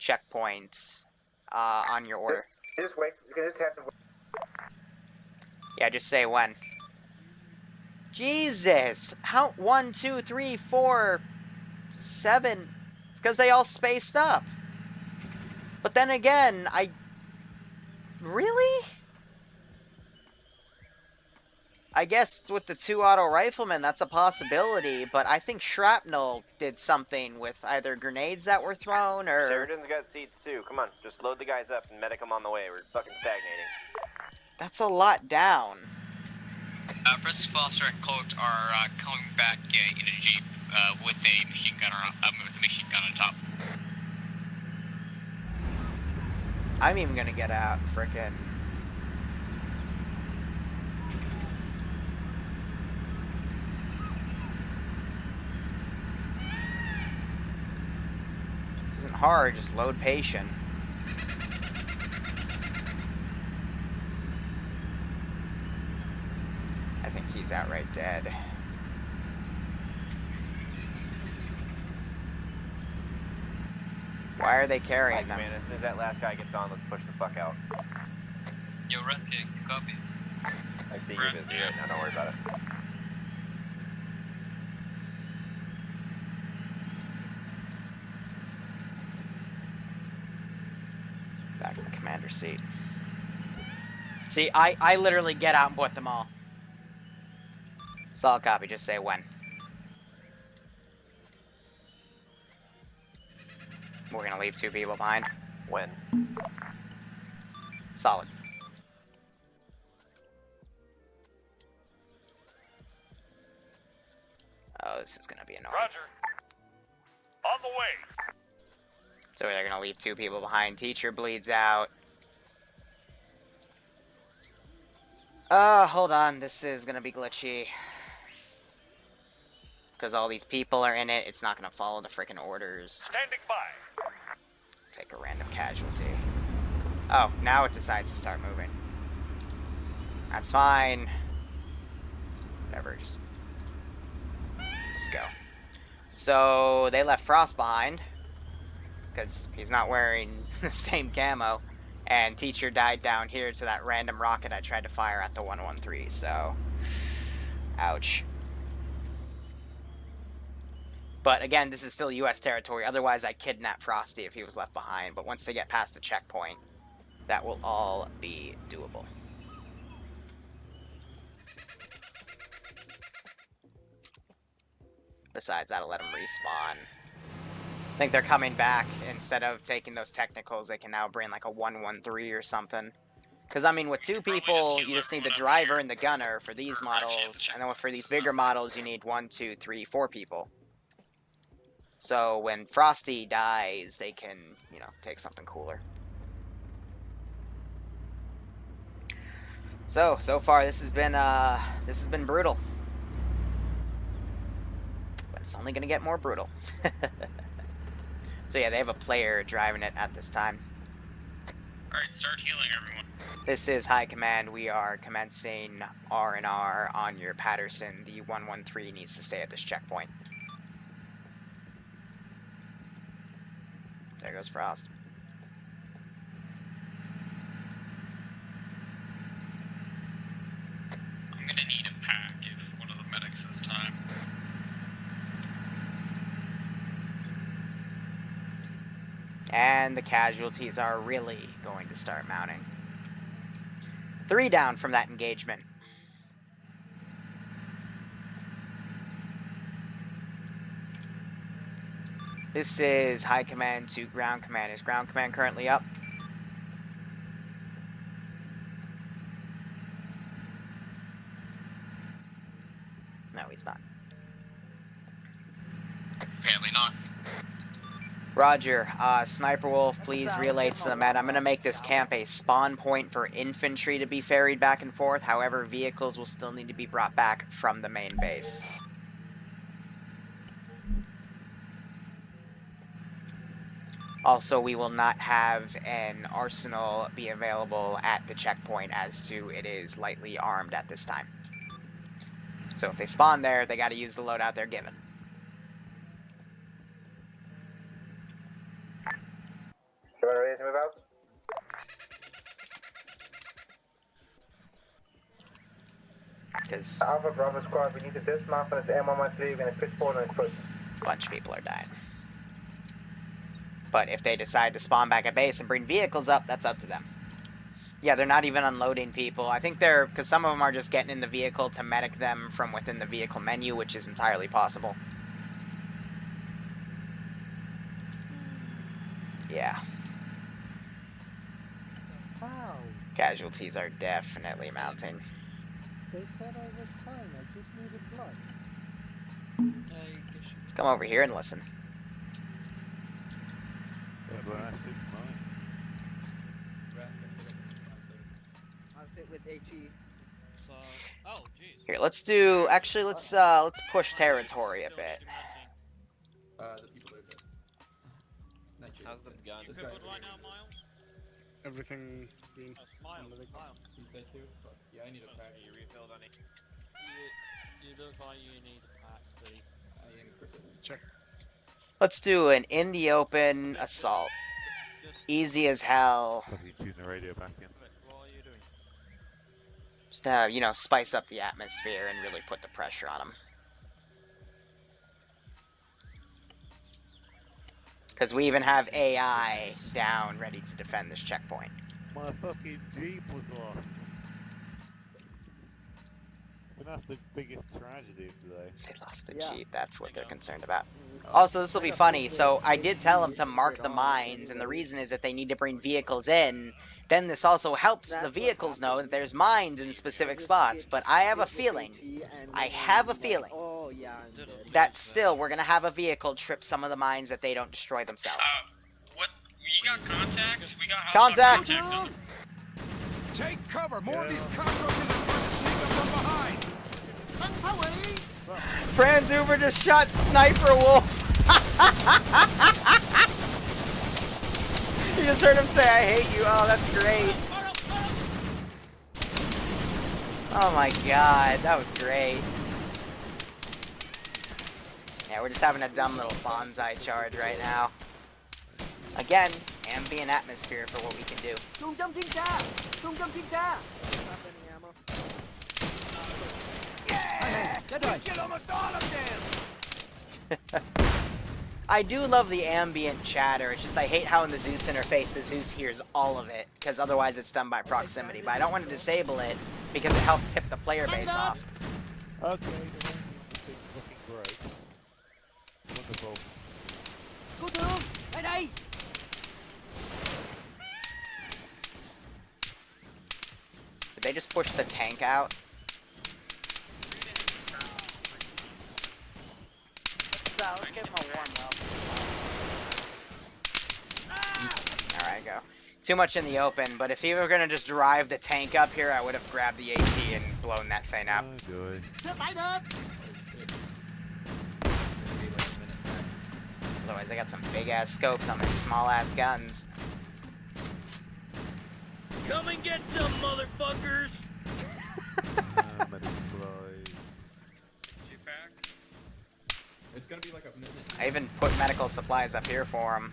checkpoints on your order. Just wait. You can just have to. Yeah, just say when. Jesus! How? 1, 2, 3, 4, 7. It's because they all spaced up. But then again, really? I guess with the 2 auto riflemen, that's a possibility, but I think shrapnel did something with either grenades that were thrown or... Sheridan's got seats too. Come on, just load the guys up and medic them on the way. We're fucking stagnating. That's a lot down. Preston Foster and Cloaked are coming back in a jeep with a machine gun on top. I'm even gonna get out, frickin'. Isn't hard, just load patient. I think he's outright dead. Why are they carrying them? Man, as soon as that last guy gets on, let's push the fuck out. Yo, Red King, copy. I see you're busy right now, don't worry about it. Back in the commander's seat. See, I literally get out and put them all. Solid copy, just say when. We're gonna leave 2 people behind. When? Solid. Oh, this is gonna be annoying. Roger. On the way. So they're gonna leave 2 people behind. Teacher bleeds out. Hold on. This is gonna be glitchy. Because all these people are in it, it's not gonna follow the freaking orders. Standing by. Take a random casualty. Oh, now it decides to start moving. That's fine. Whatever, just go. So, they left Frost behind. Because he's not wearing the same camo. And teacher died down here to that random rocket I tried to fire at the 113, so... Ouch. But again, this is still U.S. territory. Otherwise, I'd kidnap Frosty if he was left behind. But once they get past the checkpoint, that will all be doable. Besides, that'll let them respawn. I think they're coming back. Instead of taking those technicals, they can now bring like a 113 or something. Because, I mean, with 2 people, you just need the driver and the gunner for these models. And then for these bigger models, you need 1, 2, 3, 4 people. So when Frosty dies, they can, you know, take something cooler. So far this has been brutal. It's only going to get more brutal. So yeah, they have a player driving it at this time. Alright, start healing, everyone. This is High Command. We are commencing R&R on your Patterson. The 113 needs to stay at this checkpoint. There goes Frost. I'm gonna need a pack if one of the medics has time. And the casualties are really going to start mounting. 3 down from that engagement. This is High Command to Ground Command. Is Ground Command currently up? No, he's not. Apparently not. Roger. Sniper Wolf, please relay to the med. I'm going to make this camp a spawn point for infantry to be ferried back and forth. However, vehicles will still need to be brought back from the main base. Also, we will not have an arsenal be available at the checkpoint, as to it is lightly armed at this time. So if they spawn there, they got to use the loadout they're given. Everyone ready to move out? Because Alpha Bravo Squad, we need to dismount from this air moment, leave, and push forward on foot. a bunch of people are dying. But if they decide to spawn back at base and bring vehicles up, that's up to them. Yeah, they're not even unloading people. I think they're... because some of them are just getting in the vehicle to medic them from within the vehicle menu, which is entirely possible. Yeah. How? Casualties are definitely mounting. They said I was fine, I just needed blood. Let's come over here and listen. I'll sit with HE. Oh, jeez. Here, let's do... actually, let's push territory a bit. The people over there. How's the gun? This guy Good right now, Miles? Everything green. Miles. Yeah, I need a pack. You refilled any? You look like you need a pack, please. Check. Let's do an in the open assault. Easy as hell. Tune the radio back in. What are you doing? Just, you know, spice up the atmosphere and really put the pressure on them. Because we even have AI down, ready to defend this checkpoint. My fucking Jeep was lost. And that's the biggest tragedy of today. They lost the Jeep, that's what they're concerned about. Also, this will be funny. So I did tell them to mark the mines, and the reason is that they need to bring vehicles in. Then this also helps the vehicles know that there's mines in specific spots. But I have a feeling, that still we're going to have a vehicle trip some of the mines that they don't destroy themselves. What? You got contacts? We got Contact! on them. Take cover! More of these cockroaches are trying to sneak up from behind! Franz Uber just shot Sniper Wolf! You just heard him say, I hate you. Oh, that's great. Oh my god, that was great. Yeah, we're just having a dumb little bonsai charge right now. Again, ambient atmosphere for what we can do. Yeah! Get almost all of them! I do love the ambient chatter, it's just I hate how in the Zeus interface the Zeus hears all of it, because otherwise it's done by proximity. But I don't want to disable it, because it helps tip the player base off. Okay, the thing's looking great. Wonderful. Did they just push the tank out? Let's give him a warm up. Alright, go. Too much in the open, but if he were gonna just drive the tank up here, I would have grabbed the AT and blown that thing up. Oh, good. Otherwise, they got some big-ass scopes on their small-ass guns. Come and get some, motherfuckers! It's gonna be like a minute. I even put medical supplies up here for them.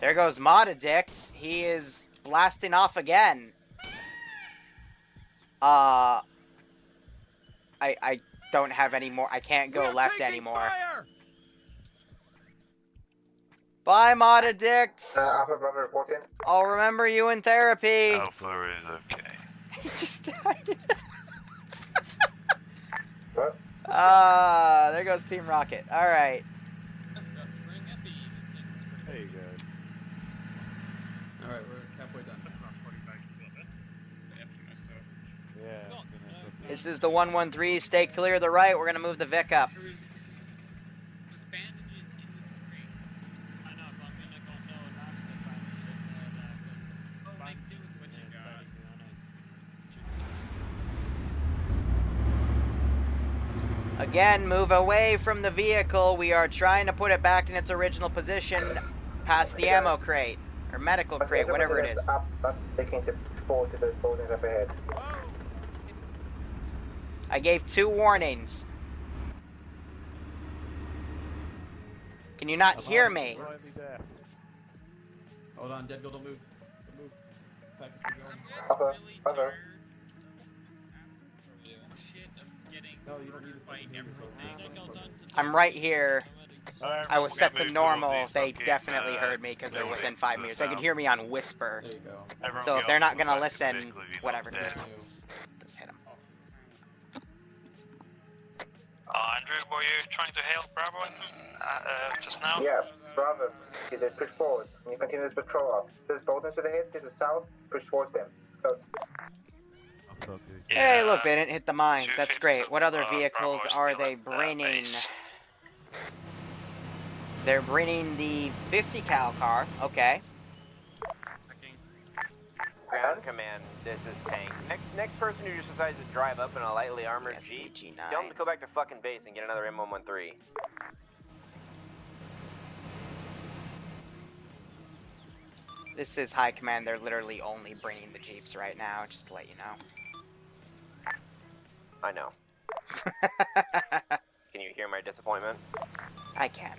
There goes Mod Addict. He is blasting off again. I don't have any more. I can't go left anymore. Fire! Bye, Mod Addict. Alpha Bravo reporting. I'll remember you in therapy. Alpha is okay. He just died. What? There goes Team Rocket. All right. There you go. Alright, we're halfway done. Yeah. This is the 113. Stay clear of the right. We're gonna move the Vic up. Again, move away from the vehicle. We are trying to put it back in its original position past the ammo crate. Or medical crate, whatever it is. Up, taking to forward to those buildings up ahead. I gave 2 warnings. Can you not hear me? Hold on, Deadgill, don't move. Don't move. Pack is going. Other. No, you don't need to fight everything. I'm right here. I was set to move normal. towards these They fucking, definitely heard me because they're buildings within to 5 the meters. They can south. hear me on whisper. There you go. Everyone So get if they're off not the gonna back listen, vehicle if you're not whatever. dead. Just hit them. Andrew, were you trying to hail Bravo just now? Yeah, Bravo. Just push forward. And you continue this patrol up. There's buildings to the head, to the south, push towards them. So, Hey, look, they didn't hit the mines. That's great. What other vehicles are they bringing? They're bringing the 50 cal car. Okay. Ground command, this is Tank. Next person who just decides to drive up in a lightly armored Jeep, tell them to go back to fucking base and get another M113. This is High Command. They're literally only bringing the Jeeps right now, just to let you know. I know. Can you hear my disappointment? I can.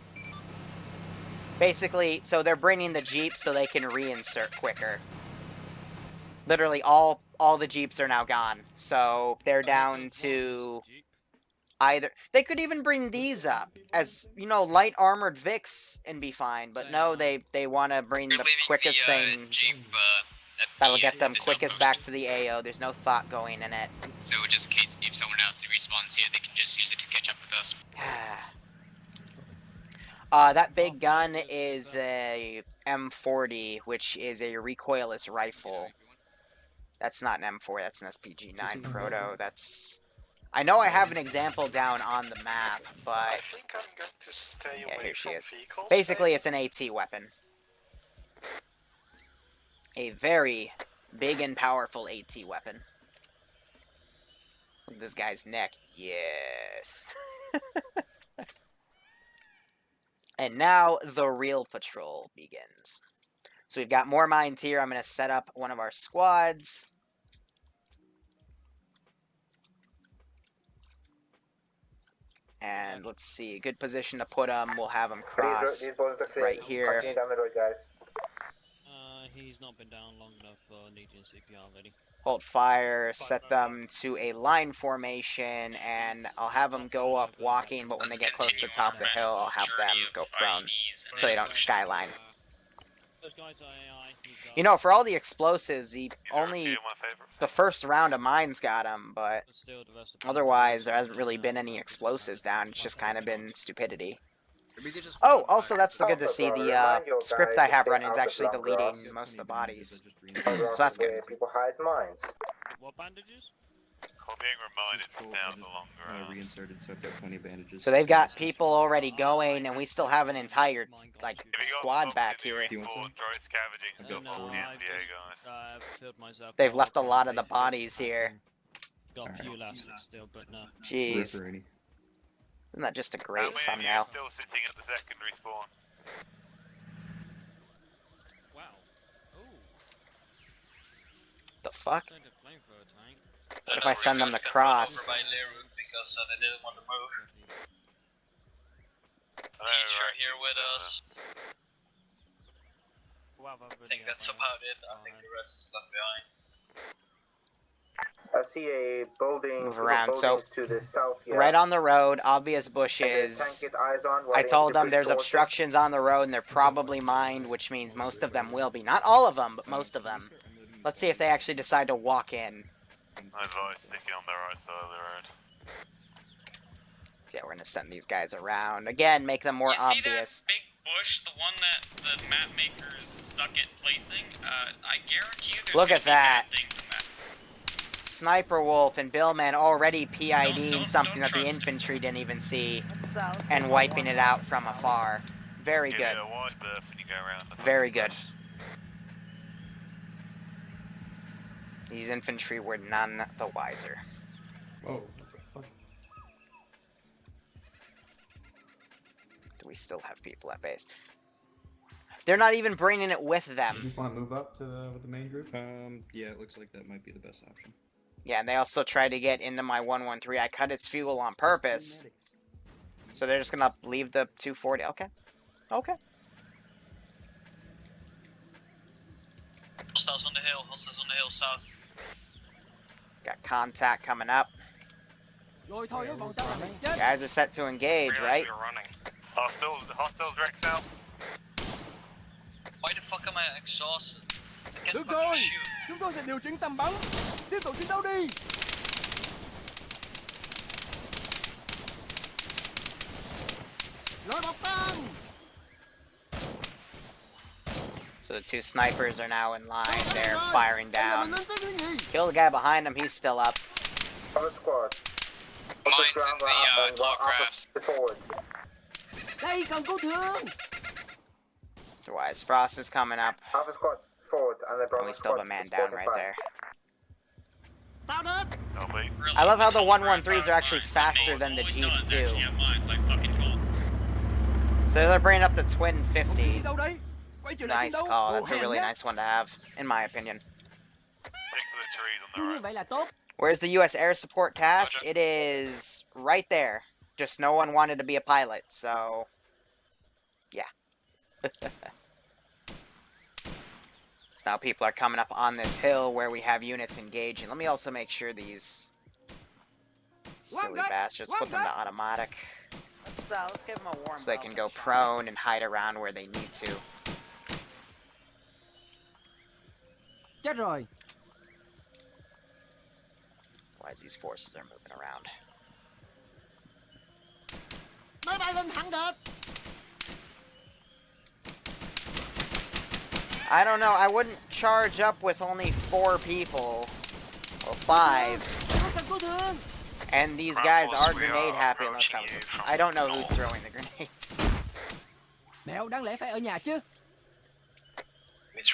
Basically, so they're bringing the Jeeps so they can reinsert quicker. Literally, all the Jeeps are now gone. So they're down to either... They could even bring these up as, you know, light armored Vics and be fine. But no, they want to bring the quickest thing that'll get them quickest back to the AO. There's no thought going in it. So just in case if someone else respawns here, they can just use it to catch up with us. That big gun is a M40, which is a recoilless rifle. That's not an M4, that's an SPG-9 Proto. That's... I know I have an example down on the map, but... Yeah, here she is. Basically, it's an AT weapon. A very big and powerful AT weapon. Look at this guy's neck. Yes. And now the real patrol begins. So we've got more mines here. I'm going to set up one of our squads. And let's see, a good position to put them. We'll have them cross right here. Continue down the road, guys. He's not been down long enough for needing CPR ready. Hold fire, set them to a line formation, and I'll have them go up walking, but when they get close to the top of the hill, I'll have them go prone, so they don't skyline. You know, for all the explosives, the first round of mines got them, but otherwise there hasn't really been any explosives down. It's just kind of been stupidity. Oh, also that's good to see. The script I have running is actually deleting most of the bodies, so that's good. People hide mines. What bandages? Being reminded down the longer Reinserted, so I've got plenty of bandages. So they've got people already going, and we still have an entire like squad back here. Do you want some? I've got 40 I've filled myself. They've left a lot of the bodies here. got fuel assets still, but no. Jeez. Isn't that just a great thumbnail? Still sitting at the secondary spawn. Wow. Ooh. The fuck? Send a flamethrower tank. What if I send them the cross? Because they didn't want to move. Teacher here with us. I think that's about it. I think the rest is left behind. I see a building. Move around. So, to the south. Yeah. right on the road, obvious bushes. I told them there's obstructions on the road and they're probably mined, which means most of them will be. Not all of them, but most of them. Let's see if they actually decide to walk in. I advise sticking on the right side of the road. Yeah, we're gonna send these guys around. Again, make them more obvious. See that big bush, the one that the map makers suck at placing? I guarantee you there's Look at that. bad things in that. Sniper Wolf and Billman already PIDing something that the infantry didn't even see and wiping it out from afar. Very good. Very good. These infantry were none the wiser. Oh. Do we still have people at base? They're not even bringing it with them. You just want to move up to with the main group? Yeah, it looks like that might be the best option. Yeah, and they also tried to get into my 113. I cut its fuel on purpose. So they're just gonna leave the 240. Okay. Okay. Hostiles on the hill. Hostiles on the hill south. Got contact coming up. Guys are set to engage, right? Hostiles direct south. Why the fuck am I exhausted? I Được can't rồi, fucking shoot. chúng tôi sẽ điều chỉnh tầm bắn. Tiếp tục chiến đấu đi. Lôi bọc tăng. So the two snipers are now in line. They're firing down. Kill the guy behind him. He's still up. Other squad. Mine's in the tall grass. Đây cần cứu thương. Otherwise, Frost is coming up. Alpha squad forward, and they brought We still have a man down right there. Tao đến. I love how the 113s are actually faster than the Jeeps too. So they're bringing up the Twin 50. Nice call. That's a really nice one to have, in my opinion. Where's the U.S. Air Support cast? It is right there. Just no one wanted to be a pilot, so yeah. So now people are coming up on this hill where we have units engaging. Let me also make sure these silly bastards put them to automatic. Let's give them a warm so they can go prone and hide around where they need to. Chết rồi. Why these forces are moving around? Máy bay lên thẳng địch. I don't know, I wouldn't charge up with only 4 people, or 5, and these guys are grenade happy unless that was I don't know who's throwing the grenades. Mèo đáng lẽ phải ở nhà chứ. These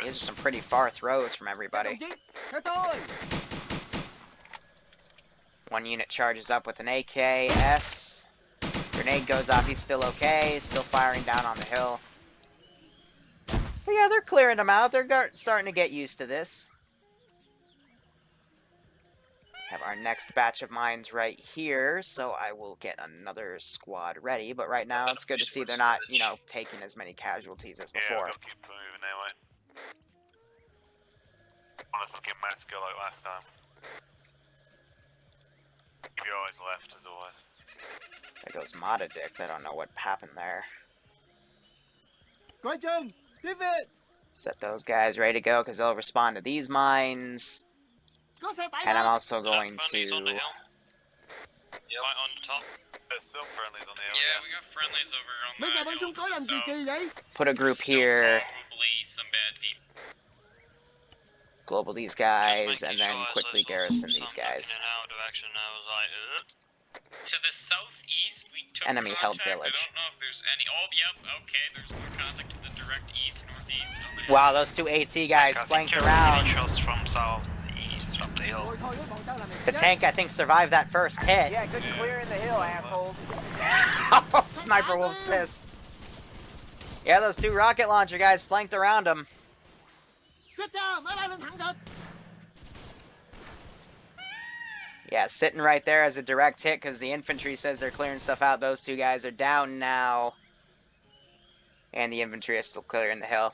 are some pretty far throws from everybody. One unit charges up with an AKS. Grenade goes off, he's still okay, still firing down on the hill. But yeah, they're clearing them out. They're starting to get used to this. Have our next batch of mines right here, so I will get another squad ready. But right now, it's good to see they're not, you know, taking as many casualties as before. Yeah, keep moving anyway. Unless we get Matt to go like last time. Keep your eyes left, as always. There goes Modadict. I don't know what happened there. Quay chân. Pivot. Set those guys ready to go because they'll respond to these mines. And I'm also going to Yeah, right on the top. There's still friendlies on the hill. Yeah, we got friendlies over on Mấy nhà bắn súng có làm gì kỳ vậy? put a group here, probably some bad people. global these guys, and then quickly garrison these guys. To the southeast, we took Enemy held contact. village. I don't know if there's any. Oh, yep, okay, there's more contact to the direct east, northeast. Wow, those two AT guys flanked around. Shots from southeast, from the hill. The tank, I think, survived that first hit. Yeah, good clear in the hill, assholes. Sniper Wolf's pissed. Yeah, those 2 rocket launcher guys flanked around him. Yeah, sitting right there as a direct hit because the infantry says they're clearing stuff out. Those 2 guys are down now. And the infantry is still clearing the hill.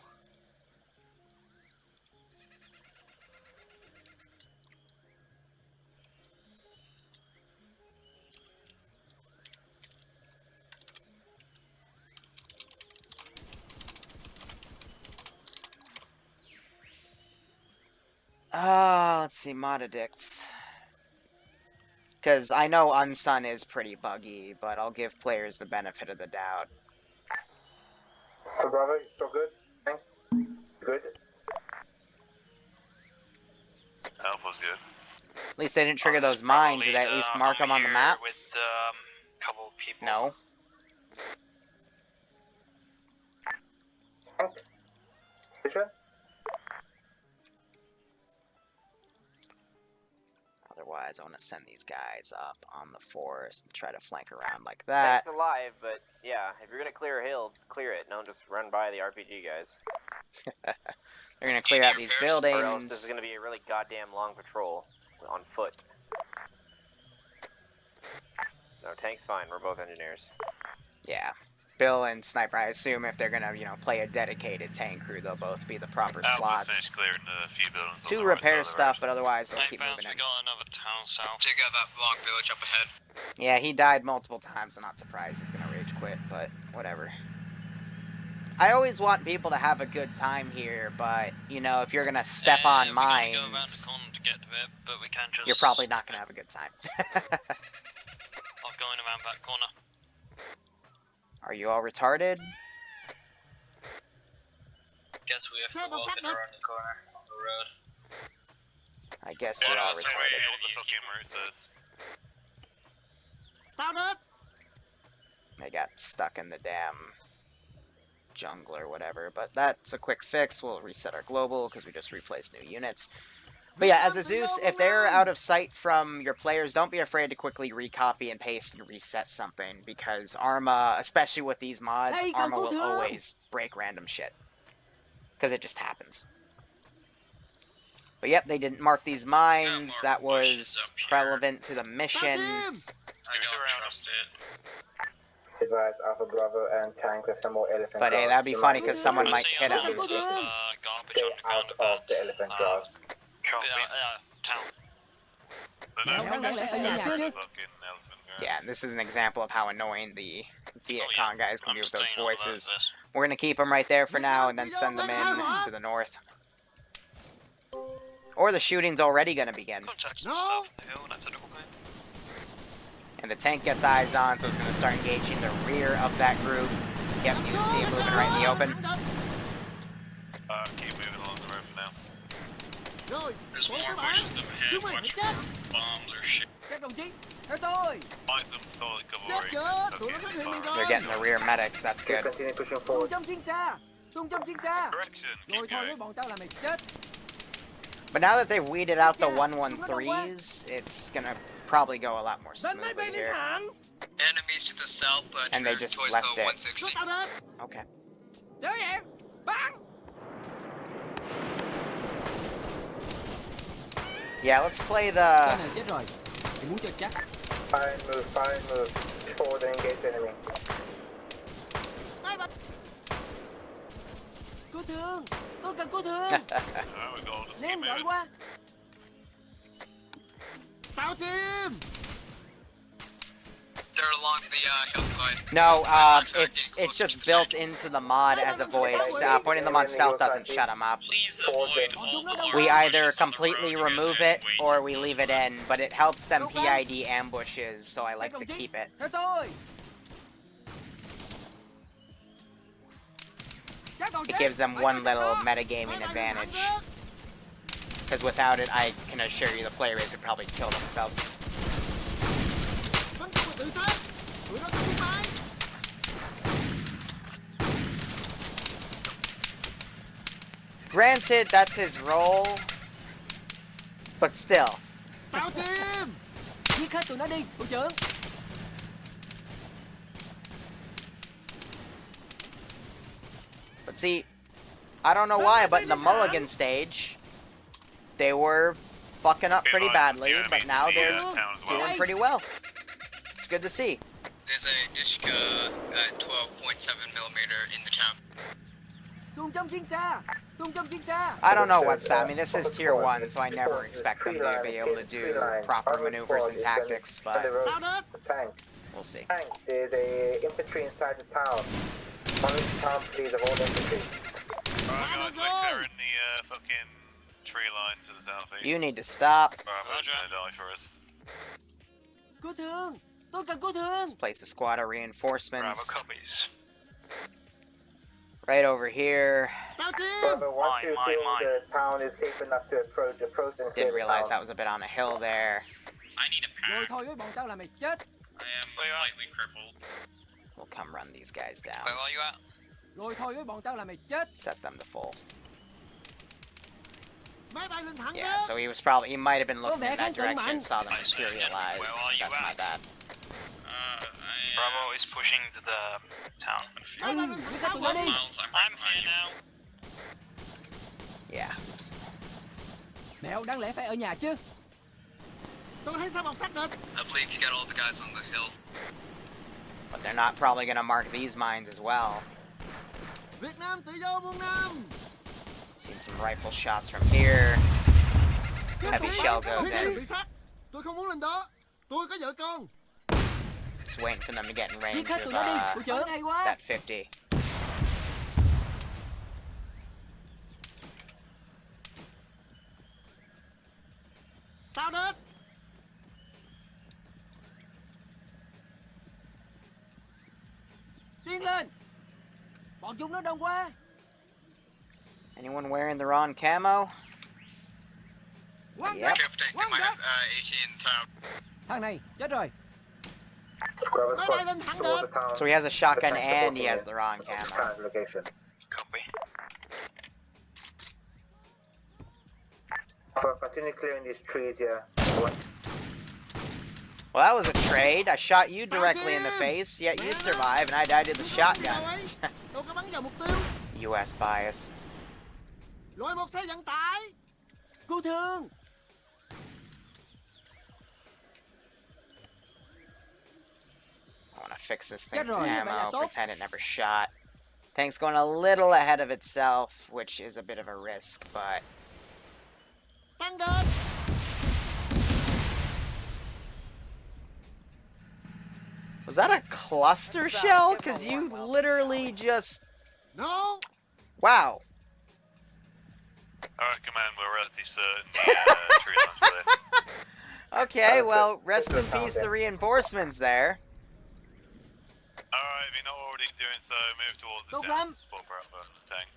Let's see, mod addicts. Because I know UNSUNG is pretty buggy, but I'll give players the benefit of the doubt. So Bravo, so good? Thanks. Good? Alpha's good. At least they didn't trigger those mines. Did they at least mark them on the map? With a couple people. No. Vision? Otherwise, I want to send these guys up on the forest and try to flank around like that. Tanks alive, but yeah, if you're gonna clear a hill, clear it. Don't just run by the RPG guys. They're gonna clear out these buildings. Or else this is gonna be a really goddamn long patrol on foot. No, tank's fine. We're both engineers. Yeah. Bill and Sniper, I assume if they're gonna, play a dedicated tank crew, they'll both be the proper slots. Clearing a few buildings To repair stuff, but otherwise they'll keep moving in. We got another town south. Check out that long village up ahead. Yeah, he died multiple times. I'm not surprised he's gonna rage quit, but whatever. I always want people to have a good time here, but, if you're gonna step on mines, Go around the corner to get to it, but we can just... you're probably not gonna have a good time. I'm going around that corner. Are you all retarded? Guess we have to walk it around the corner on the road. I guess you're all retarded. They got stuck in the damn jungle or whatever, but that's a quick fix. We'll reset our global because we just replaced new units. But yeah, as a Zeus, if they're out of sight from your players, don't be afraid to quickly recopy and paste and reset something, because Arma, especially with these mods, Arma will always break random shit. Because it just happens. But yep, they didn't mark these mines. That was relevant to the mission. I don't trust it. Advise Alpha Bravo and tank with some more elephant But hey, that'd be funny because someone might hit him. Stay out of the elephant grass. Yeah, and this is an example of how annoying the Viet Cong guys can be with those voices. We're gonna keep them right there for now and then send them in to the north. Or the shooting's already gonna begin. No. And the tank gets eyes on, so it's gonna start engaging the rear of that group. Yep, you can see it moving right in the open. Keep moving along the road for now. There's more bushes up ahead. Watch for bombs or shit. Find some solid cavalry. They're getting the rear medics, that's good. Continue pushing forward. Direction, keep going. But now that they've weeded out the 113s, it's gonna probably go a lot more smoothly here. Enemies to the south, And they just left it. 160. Okay. Yeah, let's play the... Fine move, forward and engage the enemy. Cứu thương, tôi cần cứu thương. Ném gọi qua. Tao team! They're along the hillside. No, it's just built into the mod as a voice. Pointing them on stealth doesn't shut them up. We either completely remove it or we leave it in, but it helps them PID ambushes, so I like to keep it. It gives them one little metagaming advantage. Because without it, I can assure you the player base would probably kill themselves. Granted, that's his role. But still. Tao chim. Giết hết tụi nó đi, thủ trưởng. But see, I don't know why, but in the Mulligan stage, they were fucking up pretty badly, but now they're doing pretty well. It's good to see. There's a Dishka at 12.7mm in the town. Xung trong chiến xa. Xung trong chiến xa. I don't know what's that. I mean, this is tier 1, so I never expect them to be able to do proper maneuvers and tactics, but we'll see. Tank, there's a infantry inside the town. Only town please of all infantry. Alright guys, like they're in the fucking tree line to the southeast. You need to stop. Bravo's gonna die for us. Cứu thương. Tôi cần cứu thương. Let's place a squad of reinforcements. Bravo copies. Right over here. Bravo, once you feel the town is safe enough to approach and Didn't realize that was a bit on a hill there. I need a Rồi pack. thôi với bọn tao là mày chết. I am slightly crippled. We'll come run these guys down. Where are you at? Rồi thôi với bọn tao là mày chết. Set them to full. Máy bay lên thẳng Yeah, so he might have been looking in that direction, saw them materialize. That's my bad. Bravo is pushing to the town. Giết hết tụi nó đi. I'm here now. Yeah, oops. Mèo đáng lẽ phải ở nhà chứ. Tôi thấy sao bọc xác định. I believe you got all the guys on the hill. But they're not probably gonna mark these mines as well. Việt Nam tự do muôn năm. Seen some rifle shots from here. Heavy shell goes in. Tôi không muốn lên đó. Tôi có vợ con. Just waiting for them to get in range Giết hết of tụi nó đi, thủ trưởng. Hay quá. that 50. Tao đến. Tiến lên. Bọn chúng nó đông quá. Anyone wearing the wrong camo? Yep. Careful tank, they might have AT in town. Thằng này chết rồi. Máy bay lên thẳng đến. So he has a shotgun and he has the wrong camo. Copy. Continue clearing these trees here. Well, that was a trade. I shot you directly in the face, yet you survive, and I died to the shotgun. Tôi có bắn vào mục tiêu. US bias. Loại một xe vận tải. Cứu thương. I want to fix this thing to rồi, như vậy là ammo, tốt. pretend it never shot. Tank's going a little ahead of itself, which is a bit of a risk, but... Tăng đến. Was that a cluster shell? Because you literally just... No. Wow. Alright, command, we're relatively certain the tree line's clear. Okay, well, rest in peace the reinforcements there. Alright, if you're not already doing so, move towards the Tốt town. lắm. Spot Bravo, tank.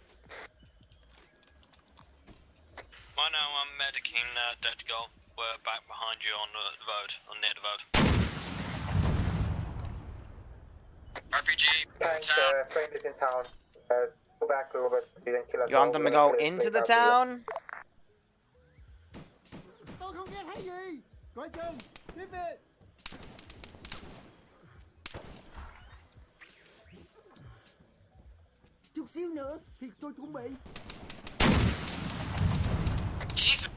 I know, I'm medicing dead girl. We're back behind you on the road, on near the road. RPG, Tank, town. friend is in town. Go back a little bit. You can kill us. You want them to go into the town? Tôi không nghe thấy gì. Coi chừng. Tiếp đi. Chút xíu nữa thì tôi cũng bị. Jesus.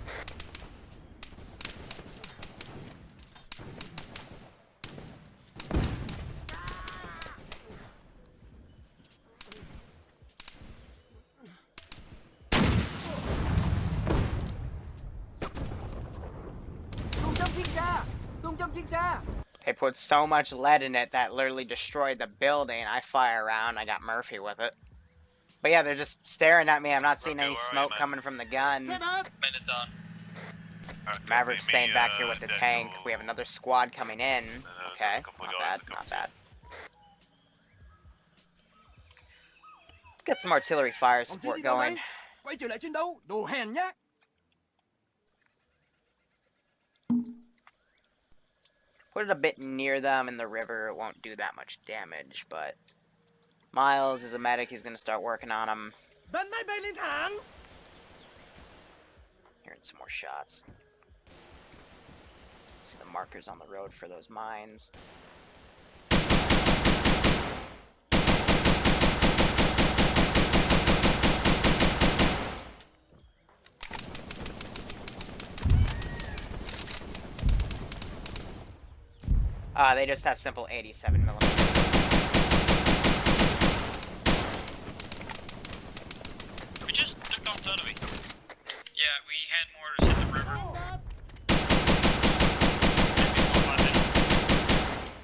Xung trong chiến xa. Xung trong chiến xa. They put so much lead in it that literally destroyed the building. I fire around, I got Murphy with it. But yeah, they're just staring at me. I'm not seeing any smoke coming from the gun. Minute done. Maverick staying back here with the tank. We have another squad coming in. Okay, not bad, not bad. Let's get some artillery fire support going. Quay trở lại chiến đấu. Đồ hèn nhát. Put it a bit near them in the river. It won't do that much damage, but Miles is a medic. He's going to start working on them. Bắn máy bay lên thẳng. Hearing some more shots. See the markers on the road for those mines. They just have simple 87mm. We just took off Totally. Yeah, we had mortars hit the river.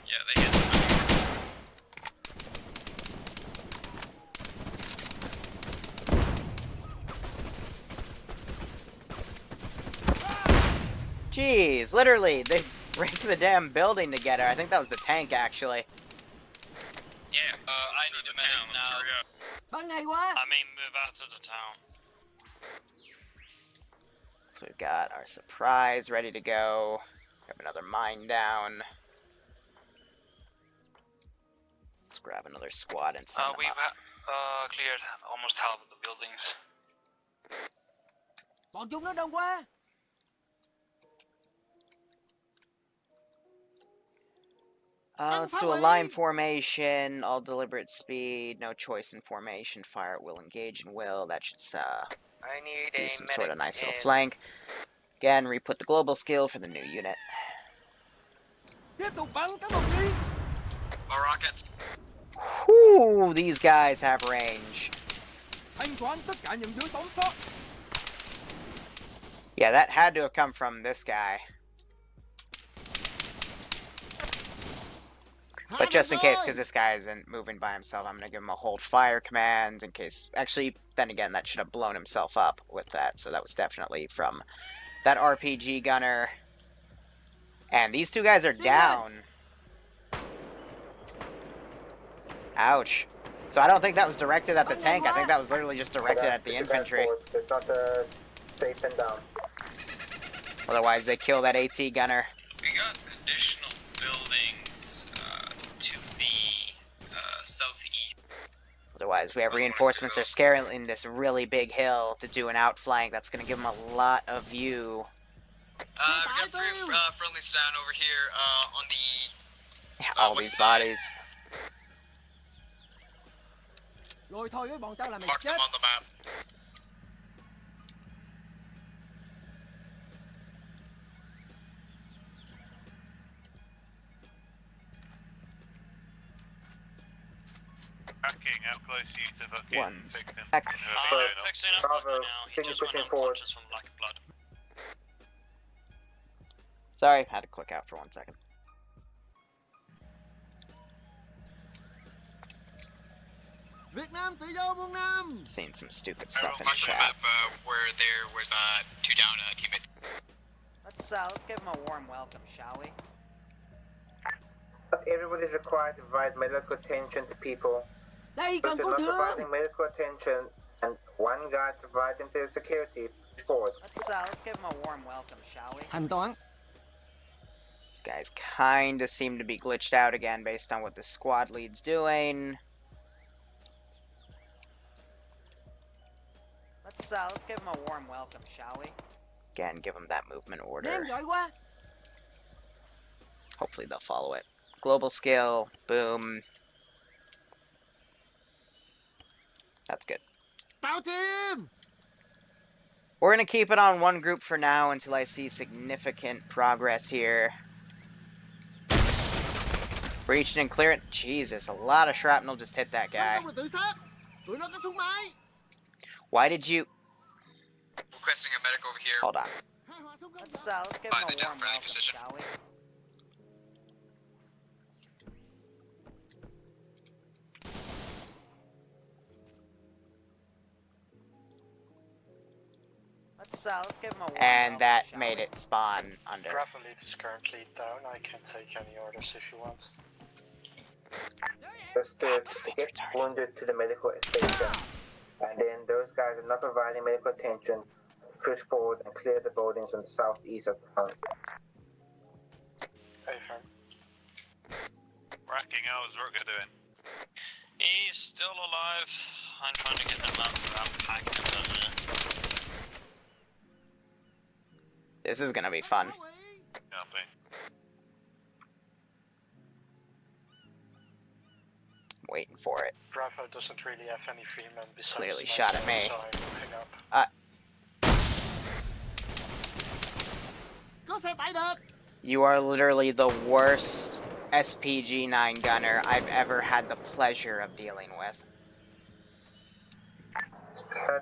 Yeah, they hit the Jeez, literally, they rigged the damn building to get her. I think that was the tank, actually. Yeah, I need a medic now. I mean, move out of the town. So we've got our surprise ready to go. Have another mine down. Let's grab another squad and send them We've up. cleared almost half of the buildings. Bọn chúng nó đông quá. Let's do a line formation, all deliberate speed, no choice in formation, fire at will, engage and will. That should I need do a some medic sort of nice little in. flank. Again, re-put the global skill for the new unit. Tiếp tục bắn các đồng chí. More rockets. Whew, these guys have range. Thanh toán tất cả những đứa sống sót. Yeah, that had to have come from this guy. But just in case, because this guy isn't moving by himself, I'm going to give him a hold fire command in case... Actually, then again, that should have blown himself up with that, so that was definitely from that RPG gunner. And these two guys are down. Ouch. So I don't think that was directed at the tank, I think that was literally just directed at the infantry. It's not safe and down. Otherwise, they kill that AT gunner. We got additional buildings to the southeast. Otherwise, we have reinforcements. They're scaling this really big hill to do an outflank. That's going to give them a lot of view. We got three friendlies down over here on the... Yeah, all these bodies. Rồi thôi với bọn tao là mày Mark them chết. on the map. Tracking, how close are you to fucking One's fixing? back. Fixing up Bravo, right now. He things just went pushing forward. unconscious from lack of blood. Sorry, had to click out for 1 second. Việt Nam tự do buông Nam. Seeing some stupid I stuff in marked the chat. map where there was 2 down teammates. Let's give them a warm welcome, shall we? Not everybody is required to provide medical attention to people. Đây Those cần who cứu are not thương. providing medical attention, and one guy to provide them to security. Forward. Let's give them a warm welcome, shall we? Thanh toán. These guys kinda seem to be glitched out again based on what the squad lead's doing. Let's give them a warm welcome, shall we? Again, give them that movement order. Em giỏi quá. Hopefully they'll follow it. Global skill, boom. That's good. Tao team. We're going to keep it on one group for now until I see significant progress here. Breaching and clearing. Jesus, a lot of shrapnel just hit that guy. Không là tự sát. Tụi nó có súng máy. Why did you... Requesting a medic over here. Hold on. Hai hỏa súng không. Let's give Find him the a warm friendly welcome, position. shall we? Let's give him a warm And welcome, that shall made we? it spawn under. Bravo lead is currently down. I can take any orders if you want. Just to get wounded to the medical station, and then those guys are not providing medical attention. Push forward and clear the buildings on the southeast of town. Hey, firm. Racking, how's Rutger doing? He's still alive. I'm trying to get them out of pack. This is gonna be fun. Copy. waiting for it. Bravo doesn't really have any free men besides Clearly Sniper, shot at me. so I'm moving up. You are literally the worst SPG-9 gunner I've ever had the pleasure of dealing with.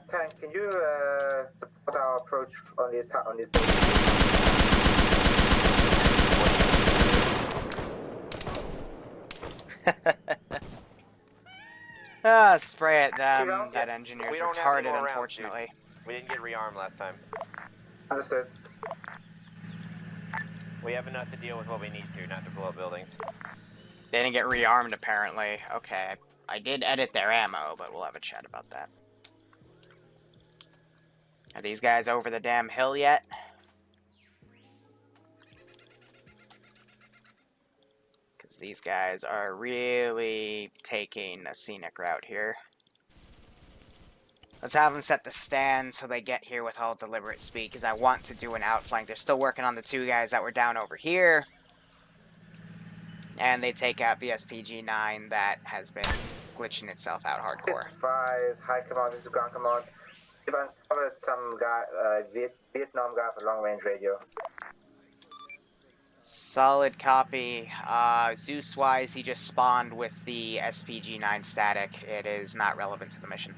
Tank, can you support our approach on this Spray at them. That engineer's retarded, unfortunately. We didn't get rearmed last time. Understood. We have enough to deal with what we need to, not to blow up buildings. They didn't get rearmed, apparently. Okay. I did edit their ammo, but we'll have a chat about that. Are these guys over the damn hill yet? Because these guys are really taking a scenic route here. Let's have them set the stand so they get here with all deliberate speed, because I want to do an outflank. They're still working on the two guys that were down over here. And they take out the SPG-9 that has been glitching itself out hardcore. Advise, high command, this is ground command. If I uncovered some guy, Vietnam guy for long range radio. Solid copy. Zeus-wise, he just spawned with the SPG-9 static. It is not relevant to the mission.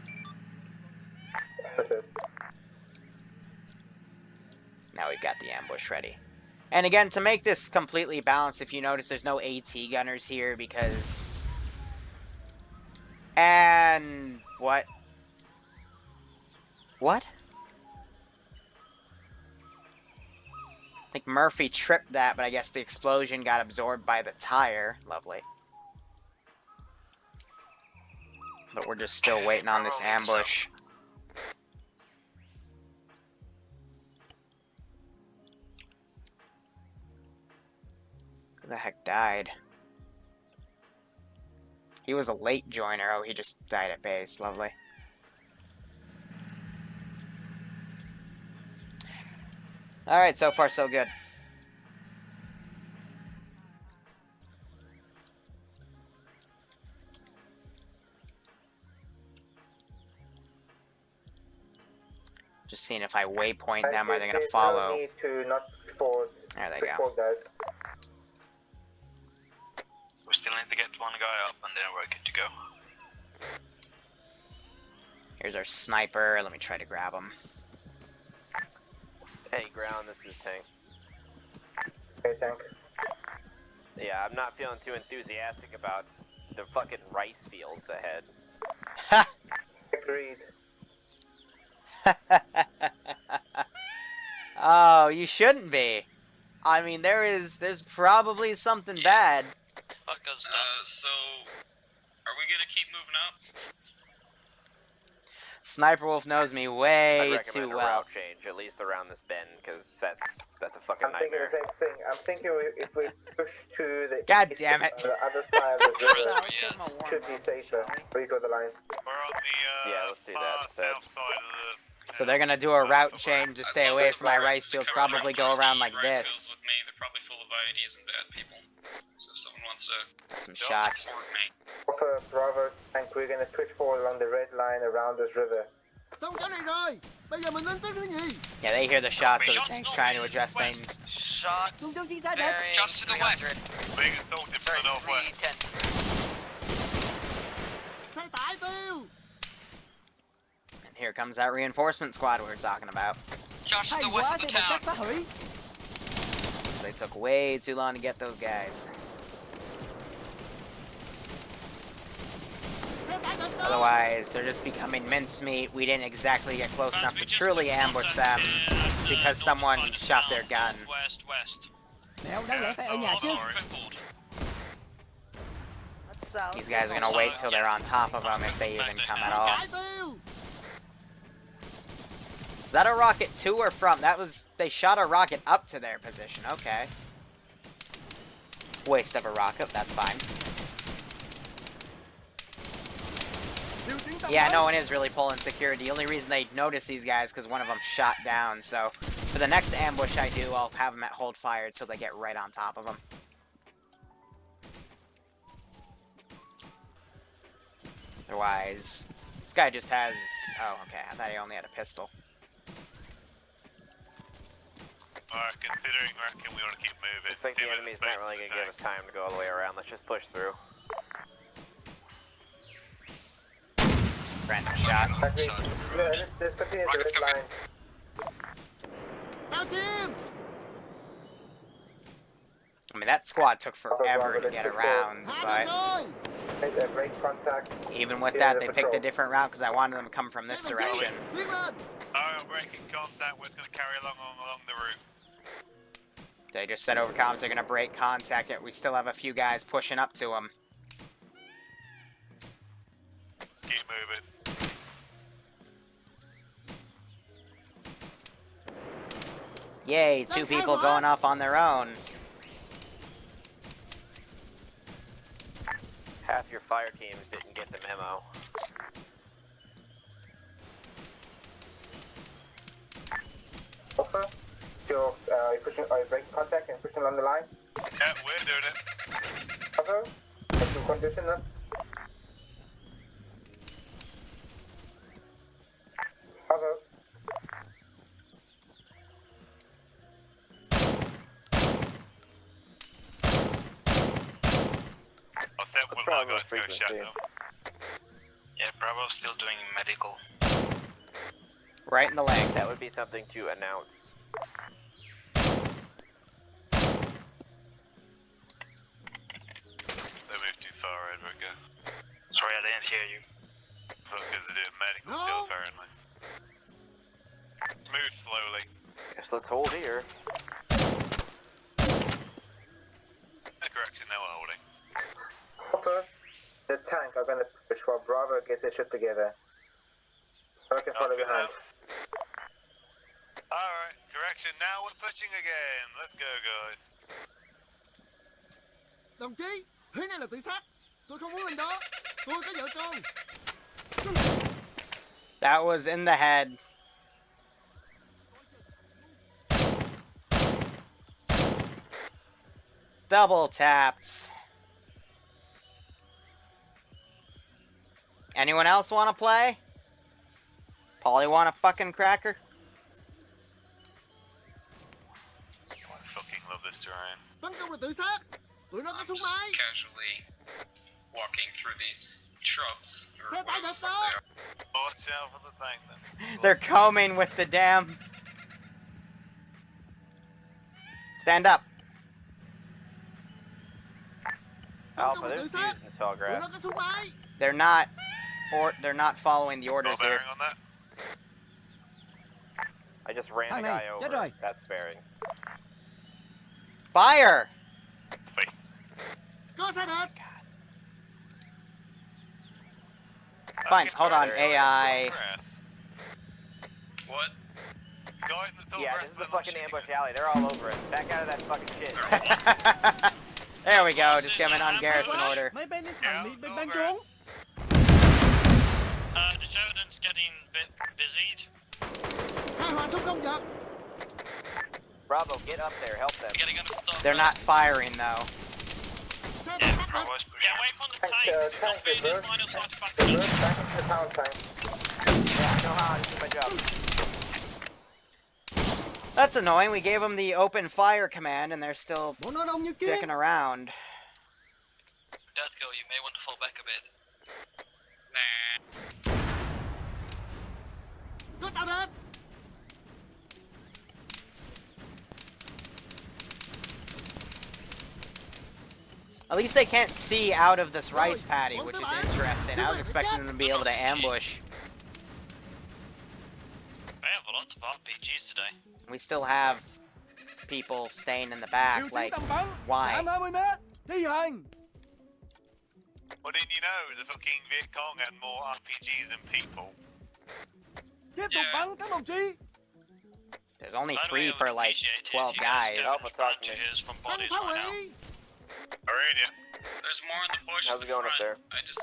Now we've got the ambush ready. And again, to make this completely balanced, if you notice, there's no AT gunners here because... And... what? What? I think Murphy tripped that, but I guess the explosion got absorbed by the tire. Lovely. But we're just still waiting on this ambush. Who the heck died? He was a late joiner. Oh, he just died at base. Lovely. Alright, so far so good. Just seeing if I waypoint them, are they going to follow? No need to not forward. There they go. Forward, guys. We still need to get one guy up and then we're good to go. Here's our sniper. Let me try to grab him. Hey, ground, this is Tank. Hey, Tank. Yeah, I'm not feeling too enthusiastic about the fucking rice fields ahead. Agreed. Oh, you shouldn't be. I mean, there's probably something bad. Fuck us. So, are we gonna keep moving up? Sniper Wolf knows me way I'd too recommend a well. route change, at least around this bend, because that's a fucking I'm thinking nightmare. the same thing. I'm thinking if we push to the God east, damn it. the other side of the river should be safer. Where you got the line? We're on the Yeah, let's do that instead. south side of the... So they're gonna do a route change to stay away from my rice fields, probably go around like this. With me, they're probably full of IEDs and bad people. So if someone wants to Some shots. support me. Alpha Bravo, and we're gonna push forward along the red line around this river. Yeah, they hear the shots, so the tank's trying to adjust things. Shot. Just to the west. Biggest dog tip to the northwest. And here comes that reinforcement squad we were talking about. Just to the west of the town. They took way too long to get those guys. Otherwise, they're just becoming mincemeat. We didn't exactly get close enough to truly ambush them because someone shot their gun. West. These guys are gonna wait till they're on top of them if they even come at all. Is that a rocket to or from? That was... They shot a rocket up to their position. Okay. Waste of a rocket. That's fine. Yeah, no one is really pulling security. The only reason they notice these guys because one of them shot down. So for the next ambush I do, I'll have them at hold fire until they get right on top of them. Otherwise, this guy just has... Oh, okay. I thought he only had a pistol. Alright, considering reckon we want to keep moving. I think the enemy's not really going to give us time to go all the way around. Let's just push through. Random shot. Let's continue the red line. I mean, that squad took forever to get around, but Break contact. even with that, they picked a different route because I wanted them to come from this direction. Alright, breaking contact. We're going to carry along the route. They just said over comms they're going to break contact, yet we still have a few guys pushing up to them. Keep moving. Yay, 2 people going off on their own. Half your fire teams didn't get the memo. Alpha, are you breaking contact and pushing along the line? Yeah, we're doing it. Alpha, what's your condition then? Alpha. I'll send one of my guys to go shut them. Yeah, Bravo's still doing medical. Right in the leg. That would be something to announce. They moved too far, Edward, go. Sorry, I didn't hear you. Because they're doing medical still, apparently. Move slowly. Guess let's hold here. Correction, now we're holding. Alpha, the tank are gonna push while Bravo gets their shit together. So I can follow behind. Alright, correction, now we're pushing again. Let's go, guys. Đồng chí, thế này là tự sát. Tôi không muốn lên đó. Tôi có vợ con. That was in the head. Double tapped. Anyone else want to play? Paulie want a fucking cracker? I fucking love this terrain. Tấn công là tự sát. Tụi nó có súng máy. Casually walking through these shrubs. Or Xe tải địch đó. Watch out for the tank then. They're combing with the damn... Stand up. Alpha, there's Zeus in the tall Tụi grass. nó có súng máy. They're not following the orders here. On that? I just ran a guy over. That's sparing. Fire! Có xe địch. Fine, hold on, AI. What? Yeah, this is the fucking ambush alley. They're all over it. Back out of that fucking shit. There we go, just give him an garrison order. Mấy bên đến thẳng bị bên trốn. The Sheridan's getting a bit busied. Hai hỏa súng không giật. Bravo, get up there, help them. They're not firing though. Get away from the tank. Not be in this line of sight to back Reverse back into the power tank. Yeah, I know how. This is my job. That's annoying, we gave them the open fire command and they're still Bọn nó đông như kiến. dicking around. Deathkill, you may want to fall back a bit. Nah. Có tàu địch. At least they can't see out of this rice paddy, which is interesting. I was expecting them to be able to ambush. I have a lot of RPGs today. We still have people staying in the back, Điều like, chỉnh tầm bắn. why? 30 mét. Thi hành. Well, didn't you know the fucking Viet Cong had more RPGs than people? Tiếp tục bắn các đồng chí. There's only 3 per, like, 12 guys. Alpha, talk to me. From Bắn bodies phá right now. hủy. Alright, yeah. There's more in the bush. How's it going up there? I just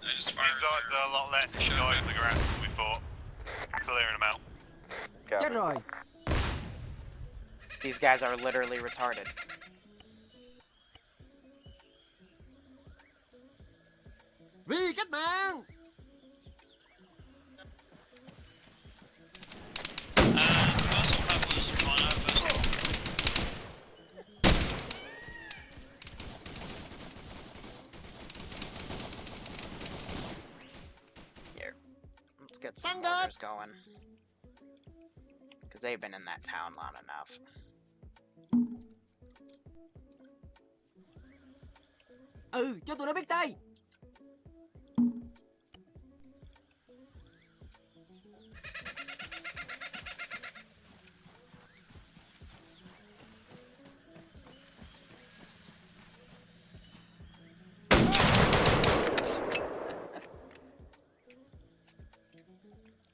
Seems fired. like there's a lot less guys on the ground than we thought. Clearing them out. Chết rồi. These guys are literally retarded. Vì cách mạng. some mortars going. Because they've been in that town long enough. Ừ, cho tụi nó biết tay.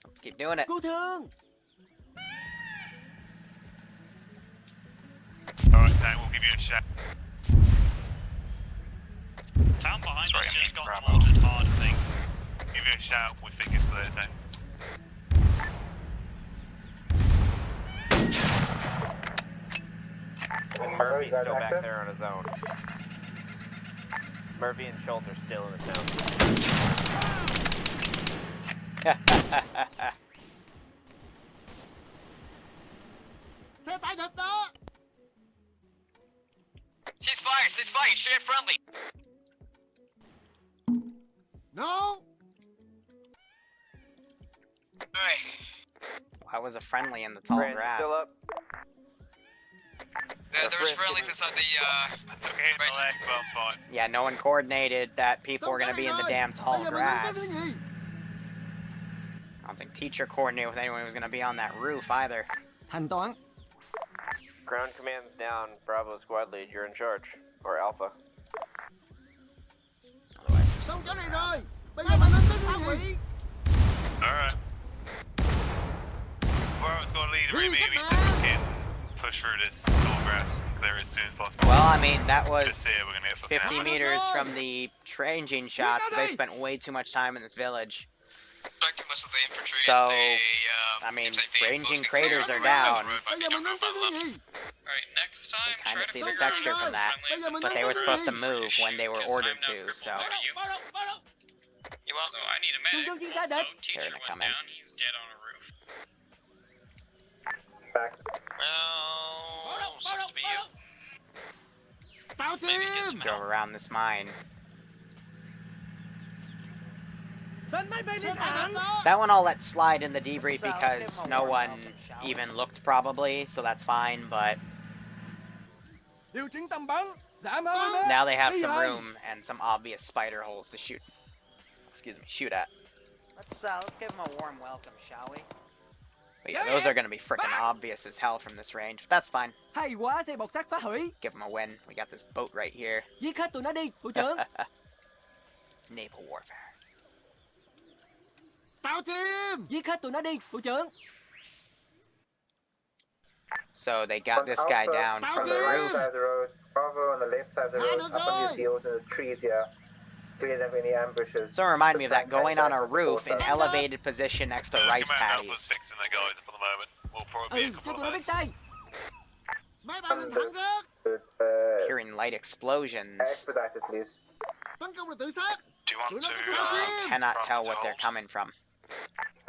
Let's keep doing it. Cứu thương. Alright, Dan, we'll give you a shout. Town behind us just got mortared hard, I think. Give you a shout, we think it's clear, Dan. And Murphy's still back there on his own. Murphy and Schultz are still in the town. Xe tải địch đó. Ceasefire, ceasefire, shoot at friendly. No. Alright. I was a friendly in the tall grass. Still up? There was friendlies inside the, Okay, the leg, well, fine. Yeah, no one coordinated that people were going to be in the damn tall grass. I don't think teacher coordinated with anyone who was going to be on that roof either. Thanh toán. Ground command's down. Bravo squad lead, you're in charge. Or Alpha. Xong chỗ này rồi. Bây giờ mình lên tới phá hủy. Alright. Bravo squad lead, maybe we can push through this tall grass, clear it as soon as possible. Well, I mean, that was Just there, we're gonna get 50 meters from the ranging shots, but they spent way too much time in this village. Most of the infantry So, I mean, ranging craters are down. Bây giờ mình lên tới cái gì? Alright, next time, You kind of see the texture from that, but they were supposed to move when they were ordered to, so. You well, I need a medic. Trung chiến xa địch. Teacher They're went gonna come in. down, he's dead on a roof. Back. Well, seems to be you. Tao Maybe get team. some Drove help. around this mine. Bên máy bay lên thẳng đó. That one I'll let slide in the debrief because no one even looked probably, so that's fine, but Điều chỉnh tầm bắn. Giảm MMS. now they have Đi some rồi. room and some obvious spider holes to shoot. Excuse me, shoot at. Let's give them a warm welcome, shall we? But yeah, those are going to be freaking obvious as hell from this range. That's fine. Hay quá, xe bọc sắt phá hủy. Give them a win. We got this boat right here. Giết hết tụi nó đi, thủ trưởng. Naval warfare. Tao team. Giết hết tụi nó đi, thủ trưởng. So they got this guy down from the right roof. side of the road. Bravo on the left side of the road. Up on your heels in the trees here. Clear them any ambushes. So remind me of that, going on a roof in elevated position next to rice paddies. Fixing the guys up at the moment. We'll probably be a Ừ, cho couple tụi nó of biết minutes. tay. Máy bay lên thẳng trước. Hearing light explosions. Expedite it, please. Tấn công là tự sát. Do you want Tụi nó có to, tao team. Cannot tell what they're coming from.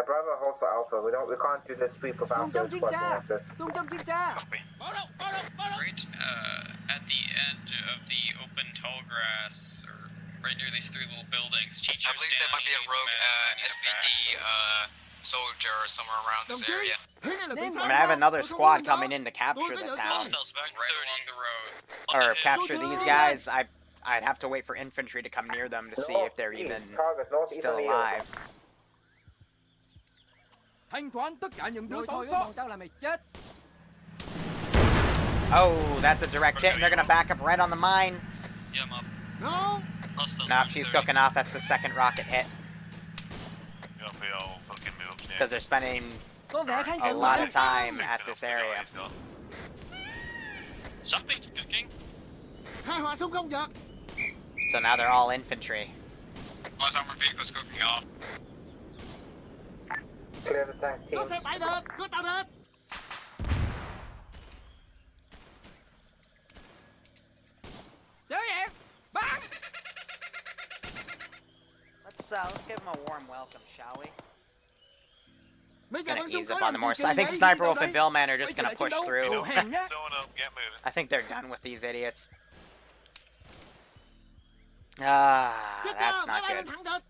Bravo, hold for Alpha. We can't do this sweep of Xung Alpha trong chiến squad xa. after. Xung trong chiến xa. Right at the edge of the open tall grass, or right near these three little buildings, teachers I believe there might be a rogue SBD soldier somewhere around this Đồng chí, area. thế này là tự I sát. mean, I have another Tôi squad không có coming in to capture the town. Hostiles back right along the road. Or capture these guys. I'd have to wait for infantry to come near them to see if they're even Target northeast still of the alive. Thanh toán tất cả những đứa Rồi sống thôi, sót. bọn tao là mày chết. Oh, that's a direct hit, and they're gonna back up right on the mine. Yeah, I'm up. No. Hostiles Nope, she's cooking off. That's the second rocket hit. You'll be all fucking moved, yeah. Because they're spending Có vẻ kháng a cự lot lại. of time at this area. Something's cooking. Khai hỏa súng không giật. So now they're all infantry. Most armored vehicles cooking off. Clear the tank Có team. xe tải địch. Có tàu địch. Đứa em. Bắn. Let's give them a warm welcome, shall we? Bây giờ Gonna bắn súng ease có up on làm the gì more. kỳ I think vậy? Sniper Đi Wolf đâu and đây? Billman are just Bây gonna giờ push chiến đấu. through. Đồ hèn nhá. Going up, get moving. I think they're done with these idiots. Ah, Tiếp that's theo, máy not bay lên good. thẳng địch.